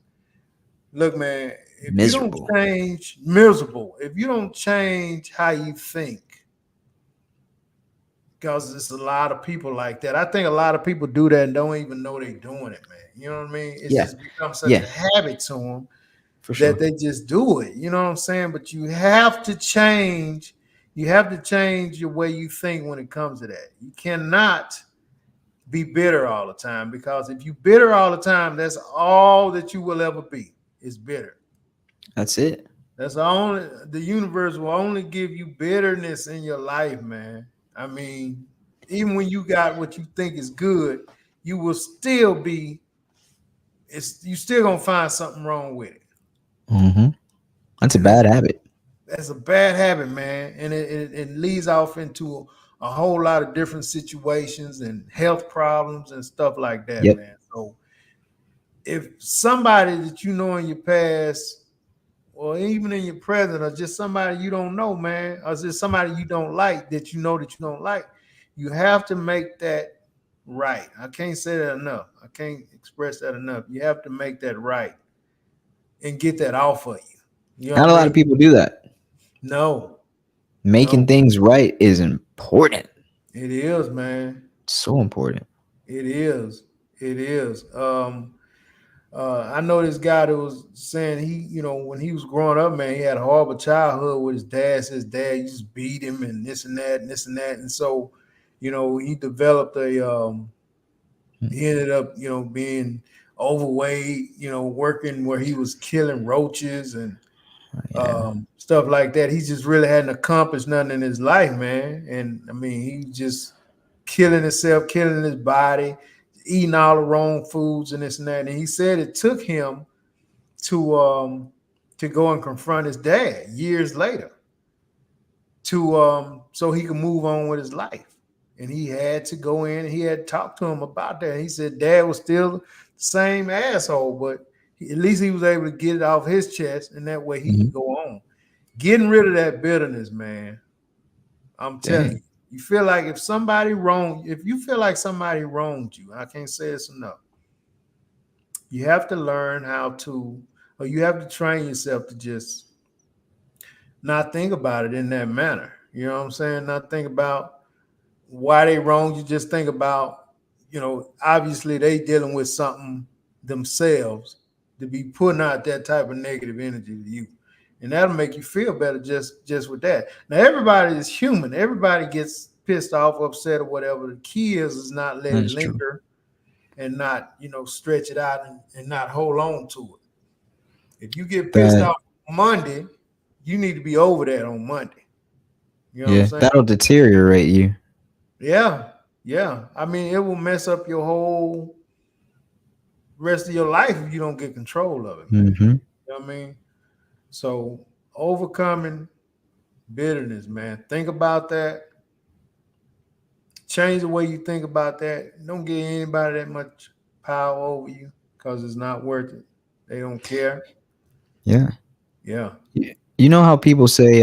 Look, man, if you don't change, miserable, if you don't change how you think, because there's a lot of people like that. I think a lot of people do that and don't even know they're doing it, man. You know what I mean? It's just become such a habit to them that they just do it. You know what I'm saying? But you have to change. You have to change your way you think when it comes to that. You cannot be bitter all the time, because if you bitter all the time, that's all that you will ever be, is bitter. That's it. That's the universe will only give you bitterness in your life, man. I mean, even when you got what you think is good, you will still be, you still gonna find something wrong with it. Mm-hmm. That's a And bad habit. that's a bad habit, man. And it leads off into a whole lot of different situations and health problems and stuff like that, Yep. man. So if somebody that you know in your past, or even in your present, or just somebody you don't know, man, or just somebody you don't like that you know that you don't like, you have to make that right. I can't say that enough. I can't express that enough. You have to make that right and get that off of you. You know Not what a I lot mean? of people do that. No, Making no, things right is important. it is, man. So important. It is. It is. I know this guy that was saying when he was growing up, man, he had a horrible childhood with his dad. His dad used to beat him and this and that and this and that. And so, he developed he ended up, being overweight, working where he was killing roaches and Yeah. stuff like that. He just really hadn't accomplished nothing in his life, man. And I mean, he just killing himself, killing his body, eating all the wrong foods and this and that. And he said it took him to go and confront his dad years later to so he could move on with his life. And he had to go in and he had talked to him about that. And he said dad was still the same asshole, but at least he was able to get it off his chest, and that way he Mhm. could go on. Getting rid of that bitterness, man. I'm telling you. You feel like if you feel like somebody wronged you, I can't say this enough. You have to learn or you have to train yourself to just not think about it in that manner. You know what I'm saying? Not think about why they wronged you. Just think about, obviously they dealing with something themselves to be putting out that type of negative energy to you. And that'll make you feel better just with that. Now, everybody is human. Everybody gets pissed off, upset, or whatever. The key is not let it That's true. linger and not, stretch it out and not hold on to it. If you get pissed That off Monday, you need to be over that on Monday. You know what I'm Yeah, saying? that'll deteriorate you. Yeah. Yeah. I mean, it will mess up your whole rest of your life if you don't get control of it, man. Mm-hmm. You know what I mean? So overcoming bitterness, man. Think about that. Change the way you think about that. Don't give anybody that much power over you, because it's not worth it. They don't care. Yeah. Yeah. You know how people say,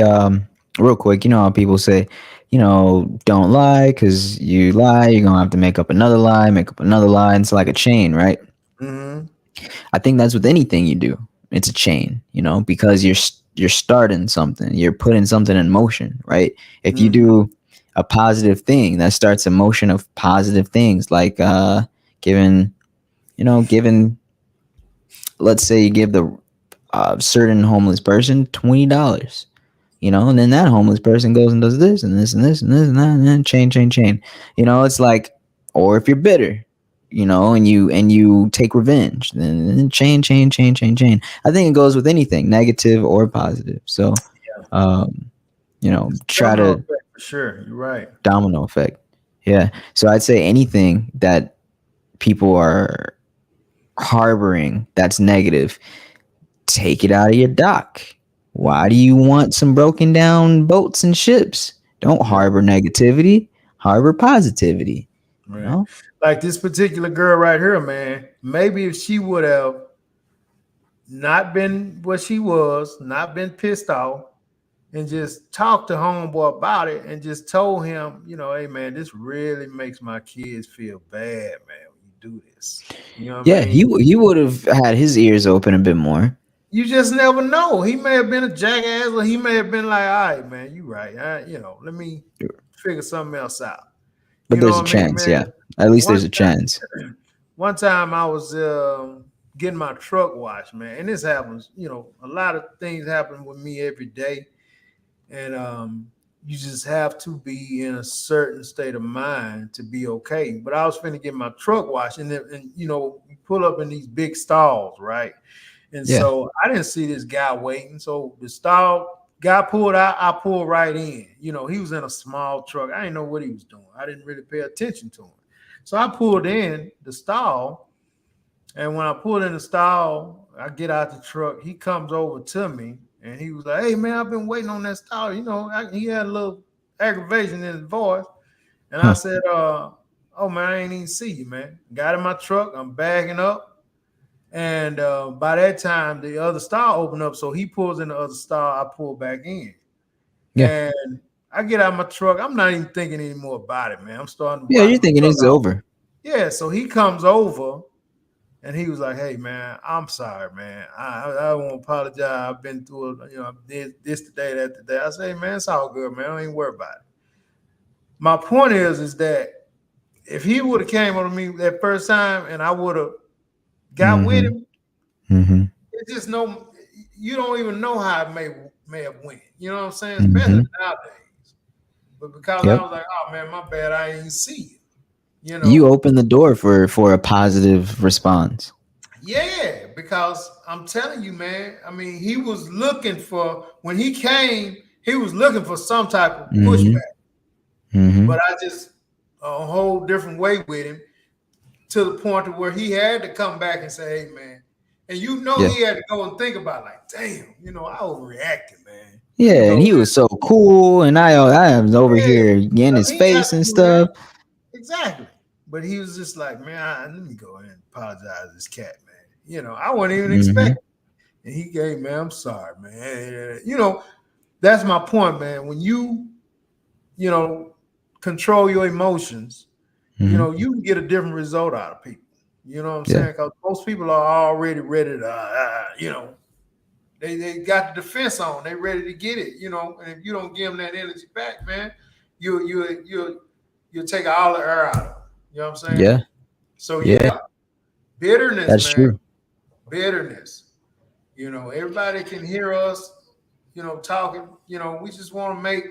real quick, you know how people say, don't lie, because you lie, you're going to have to make up another lie, make up another lie. And it's like a chain, right? Mm-hmm. I think that's with anything you do. It's a chain, because you're starting something, you're putting something in motion, right? If you Mm-hmm. do a positive thing, that starts a motion of positive things, like giving, let's say you give the certain homeless person $20, and then that homeless person goes and does this and this and this and this and that, and then chain. It's like, or if you're bitter, and you take revenge, then chain. I think it goes with anything, negative or positive. So, try Domino to effect for sure. You're right. domino effect. Yeah. So I'd say anything that people are harboring that's negative, take it out of your dock. Why do you want some broken down boats and ships? Don't harbor negativity, harbor positivity. Right. Like this particular girl right here, man. Maybe if she would have not been what she was, not been pissed off, and just talked to homeboy about it and just told him, hey man, this really makes my kids feel bad, man, when you do this. You know what I Yeah, mean? he would have had his ears open a bit more. You just never know. He may have been a jackass, or he may have been like, all right, man, you right. Let me figure something else out. But You know there's a what I mean, chance, man? yeah. At least One there's a chance. One time I was getting my truck washed, man, and this happens. A lot of things happen with me every day, and you just have to be in a certain state of mind to be okay. But I was finna get my truck washed, and you know, you pull up in these big stalls, right? And Yeah. so I didn't see this guy waiting. So the stall guy pulled out, I pulled right in. You know, he was in a small truck. I didn't know what he was doing. I didn't really pay attention to him. So I pulled in the stall, and when I pulled in the stall, I get out the truck. He comes over to me, and he was like, "Hey man, I've been waiting on that stall." You know, he had a little aggravation in his voice, and I Huh. said, "Oh man, I ain't even see you, man." Got in my truck. I'm bagging up, and by that time, the other stall opened up. So he pulls in the other stall. I pull back in, Yeah. and I get out of my truck. I'm not even thinking anymore about it, man. I'm starting to Yeah, wash you're my thinking truck it's out. over. Yeah, so he comes over. And he was like, "Hey man, I'm sorry, man. I want to apologize. I've been through it, you know, this today, that today." I say, "Man, it's all good, man. I ain't worried about it." My point is that if he would have came on to me that first time and I would have got with Mm-hmm. him, Mm-hmm. it's just no, you don't even know how it may have went. You know what I'm saying? Mm-hmm. Especially nowadays. But because I Yep. was like, "Oh man, my bad. I ain't see you." You You know, open the door for a positive response. yeah, because I'm telling you, man. I mean, he was looking for when he came. He was looking for some type of Mm-hmm. pushback, Mm-hmm. but I just a whole different way with him to the point to where he had to come back and say, "Hey, man," and you know Yeah. he had to go and think about it, like, "Damn, you know, I overreacted, man." Let me Yeah, go. and he was so cool, and I was over Yeah, here in his he ain't have face to and do that stuff. exactly, but he was just like, "Man, let me go ahead and apologize to this cat, man." You know, I wasn't even Mm-hmm. expecting. And he gave, "Man, I'm sorry, man." You know, that's my point, man. When you know, control your emotions, you Mm-hmm. know, you can get a different result out of people. You know what I'm Yeah. saying? Because most people are already ready to, you know, they got the defense on. They ready to get it, you know. And if you don't give them that energy back, man, you take all the air out of them. You know what I'm saying? Yeah. So Yeah. yeah, bitterness, That's man, true. bitterness. You know, everybody can hear us, you know, talking. You know, we just want to make,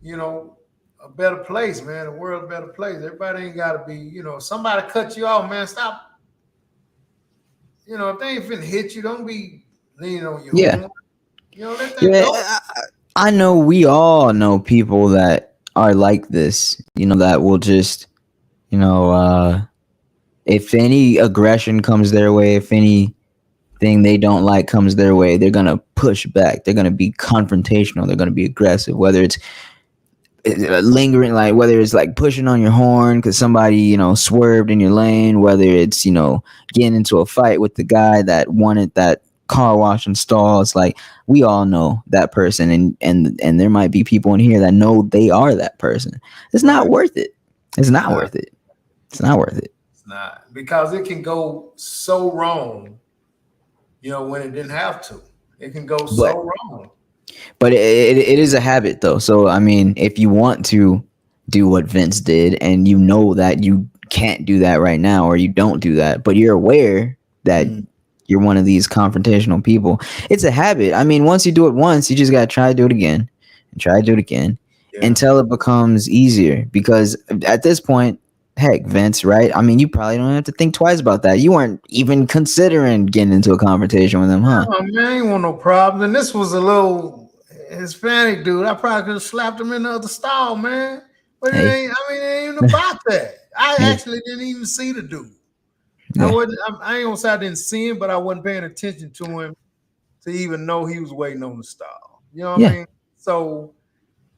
you know, a better place, man, a world a better place. Everybody ain't got to be, you know, somebody cut you off, man. Stop. You know, if they ain't finna hit you, don't be leaning on your Yeah. horn. You know, let that Yeah. go. I know we all know people that are like this, that will just, you know, if any aggression comes their way, if anything they don't like comes their way, they're going to push back. They're going to be confrontational. They're going to be aggressive, whether it's lingering, like whether it's like pushing on your horn because somebody, swerved in your lane, whether it's, getting into a fight with the guy that wanted that car wash installed. It's like we all know that person, and there might be people in here that know they are that person. It's not Right. worth it. It's It's not not. worth it. It's not worth it. It's not. Because it can go so wrong, you know, when it didn't have to. It can go But so wrong. it is a habit though. So I mean, if you want to do what Vince did, and you know that you can't do that right now, or you don't do that, but you're aware that Mm, you're one of these confrontational people, it's a habit. I mean, once you do it once, you just gotta try to do it again, and try to do it again, yeah. until it becomes easier. Because at this point, heck, Vince, right? I mean, you probably don't have to think twice about that. You weren't even considering getting into a confrontation with him, huh? Oh, man, I ain't want no problems. And this was a little Hispanic dude. I probably could have slapped him in the other stall, man. But it Hey, ain't, I mean, it ain't even about that. I hey, actually didn't even see the dude. I yeah, wasn't, I ain't gonna say I didn't see him, but I wasn't paying attention to him to even know he was waiting on the stall. You know what I yeah. mean? So,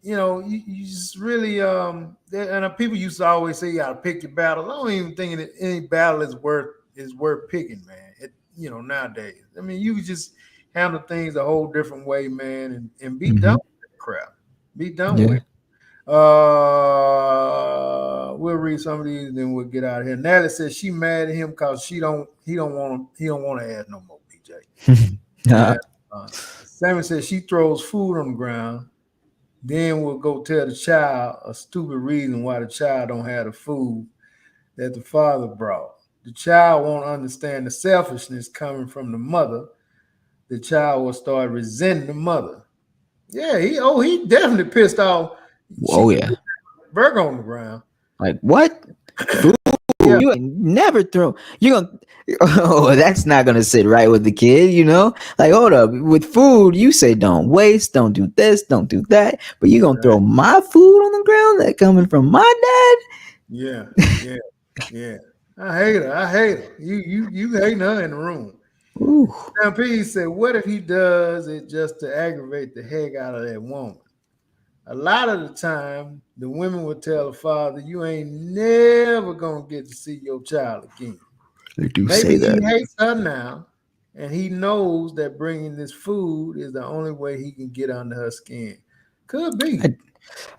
you know, you just really and people used to always say you gotta pick your battles. I don't even think that any battle is worth picking, man. You know, nowadays. I mean, you could just handle things a whole different way, man, and be done Hmm. with that crap. Be done with Yeah. it. We'll read some of these, then we'll get out of here. Natalie says she mad at him because he don't want to add no more, BJ. Nah. And Sammy says she throws food on the ground, then we'll go tell the child a stupid reason why the child don't have the food that the father brought. The child won't understand the selfishness coming from the mother. The child will start resenting the mother. Yeah, he definitely pissed off. She Oh yeah. burger on the ground. Like what? Food? Yeah. You ain't never throw. You gonna? Oh, that's not gonna sit right with the kid. You know, like hold up. With food, you say don't waste, don't do this, don't do that. But you gonna throw my food on the ground that coming from my Yeah, yeah, yeah. I hate her. I hate her. You hating her in the room. dad? Ooh. Now P said, what if he does it just to aggravate the heck out of that woman? A lot of the time, the women will tell the father, you ain't never gonna get to see your child again. They do Maybe say he that. hates her now, and he knows that bringing this food is the only way he can get under her skin. Could be.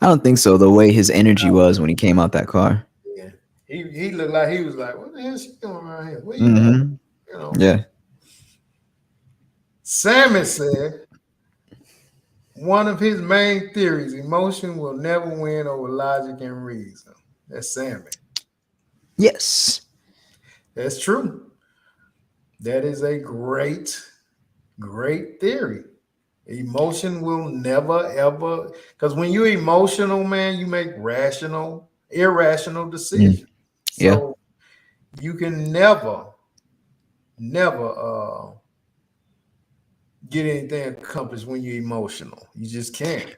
I don't think so. The way his energy was when he came out that car. Yeah. He looked like he was like, what the hell is she doing around here? Where you at? Mm-hmm. You know. Yeah. Sammy said one of his main theories: emotion will never win over logic and reason. That's Sammy. Yes. That's true. That is a great theory. Emotion will never ever, because when you're emotional, man, you make irrational decisions. Yeah. So you can never get anything accomplished when you're emotional. You just can't.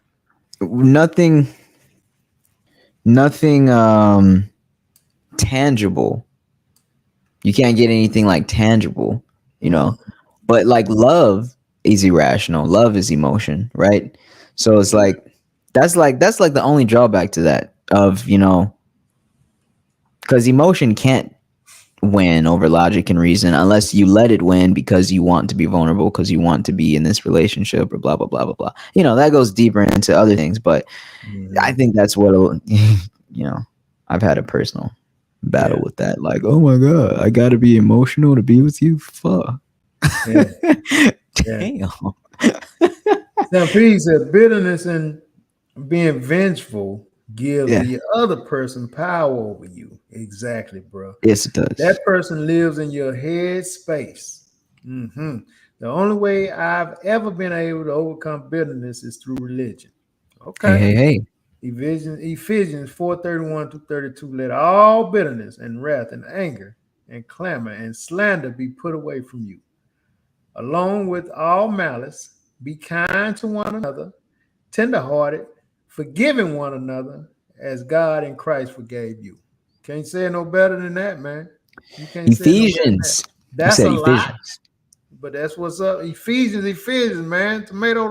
Nothing tangible. You can't get anything like tangible, you know. But like love is irrational. Love is emotion, right? So it's like that's like the only drawback to that of, you know, because emotion can't win over logic and reason unless you let it win because you want to be vulnerable, because you want to be in this relationship or blah blah blah blah blah. You know, that goes deeper into other things, but I think that's what you know, I've had a personal battle with that. Like, oh my god, I gotta be emotional to be with you. Fuck. Yeah. Damn. Now, P said bitterness and being vengeful gives Yeah. the other person power over you. Exactly, bro. Yes, it does. That person lives in your head space. The only way I've ever been able to overcome bitterness is through religion. Hey, Okay. hey, hey. Ephesians 4:31 to 32. Let all bitterness and wrath and anger and clamor and slander be put away from you. Along with all malice, be kind to one another, tenderhearted, forgiving one another, as God in Christ forgave you. Can't say it no better than that, man. You can't say it no better than that. Ephesians. You That's said a lot, Ephesians. but that's what's up. Ephesians, man. Tomato.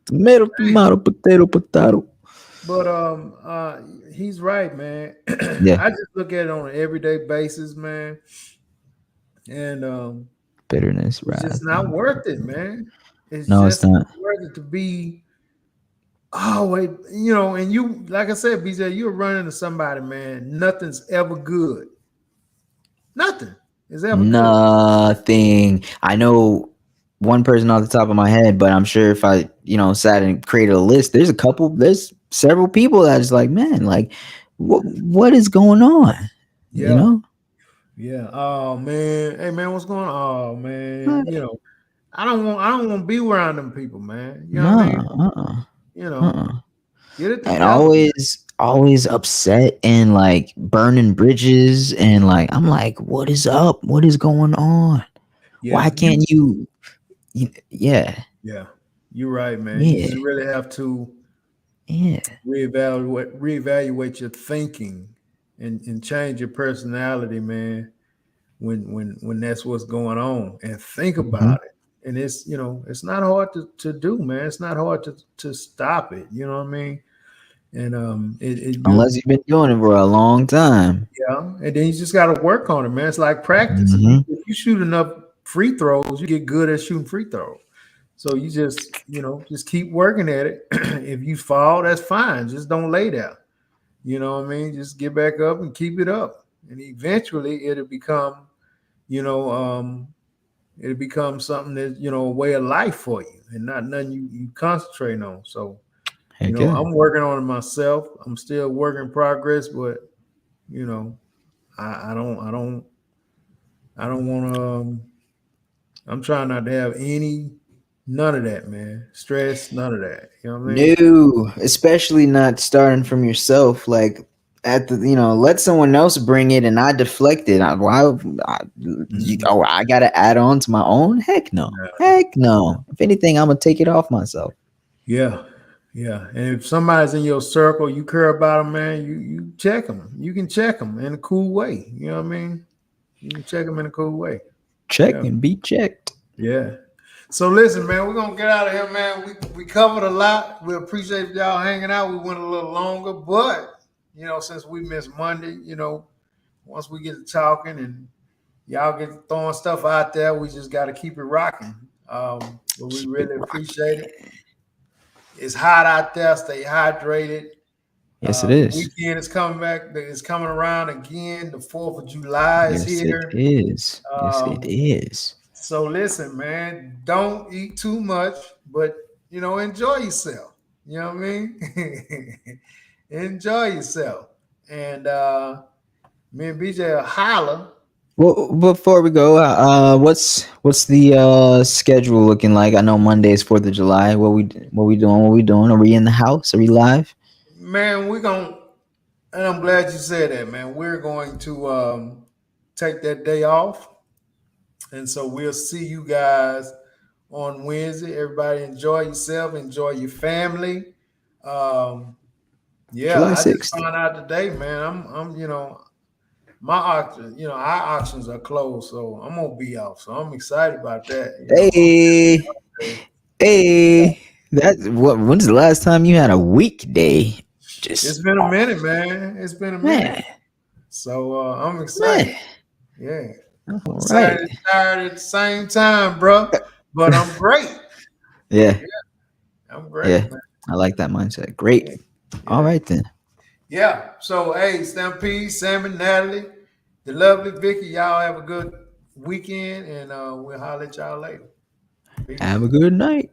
Tomato, Hey, tomato, potato. but he's right, man. Yeah. I just look at it on an everyday basis, man. And Bitterness, it's wrath. just not worth it, man. It's No, it's just not. not worth it to be. Oh wait, you know, and you, like I said, BJ, you're running to somebody, man. Nothing's ever good. Nothing is ever good. Nothing. I know one person off the top of my head, but I'm sure if I, you know, sat and created a list, there's several people that's like, man, like, what is going on? You Yeah, know? yeah. Oh man, hey man, what's going on? Oh man, you know, I don't want to be around them people, man. You know what I mean? No, You know, uh-uh. get it And together. always upset and like burning bridges and like I'm like, what is up? What is going on? Yeah, Why can't yeah. yeah, you're right, man. You Yeah. just really have to Yeah. reevaluate your thinking and change your personality, man. When that's what's going on, and think Mhm. about it. And it's, you know, it's not hard to do, man. It's not hard to stop it. You know what I mean? And Unless you've been doing it for a long time. yeah, and then you just got to work on it, man. It's like practice. Mhm. If you shoot enough free throws, you get good at shooting free throws. So you just, you know, just keep working at it. If you fall, that's fine. Just don't lay down. You know what I mean? Just get back up and keep it up. And eventually it'll become, you know, it'll become something that, you know, a way of life for you and not nothing you concentrate on. So, you Heck know, yeah. I'm working on it myself. I'm still work in progress, but you know, I don't want to. I'm trying not to have any None of that, man. Stress, none of that. You know what I mean? No, especially not starting from yourself. Like at the, let someone else bring it and I deflect it. I gotta add on to my own. Heck no, heck no. If anything, I'm gonna take it off myself. Yeah. Yeah. And if somebody's in your circle, you care about them, man, you check them. You can check them in a cool way. You know what I mean? You can check them in a cool way. Check Yeah. and be checked. Yeah. So listen, man, we're gonna get out of here, man. We covered a lot. We appreciate y'all hanging out. We went a little longer, but since we missed Monday, once we get to talking and y'all get throwing stuff out there, we just got to keep it rocking. But we really appreciate it. It's hot out there. Stay hydrated. Yes, it is. The weekend is coming back. It's coming around again. The 4th of July is here. It is. Yes, it is. So listen, man, don't eat too much, but enjoy yourself. You know what I mean? Enjoy yourself. And me and BJ will holler. Well, before we go, what's the schedule looking like? I know Monday's 4th of July. What we doing? Are we in the house? Are we live? Man, and I'm glad you said that, man. We're going to take that day off. And so we'll see you guys on Wednesday. Everybody enjoy yourself, enjoy your family. July I 6th. just found out today, man. I'm my auction, our auctions are closed, so I'm gonna be off. So I'm excited about that. Hey, when's the last time you had a weekday? It's been a minute, man. It's been a minute. So I'm excited. Yeah. All Excited right. and tired at the same time, bro. But I'm great. Yeah. I'm great, Yeah. man. I like that mindset. Great. Yeah. All right then. Yeah. So hey, Stampede, Sam and Natalie, the lovely Vicky, y'all have a good weekend, and we'll holler at y'all later. Peace. Have a good night.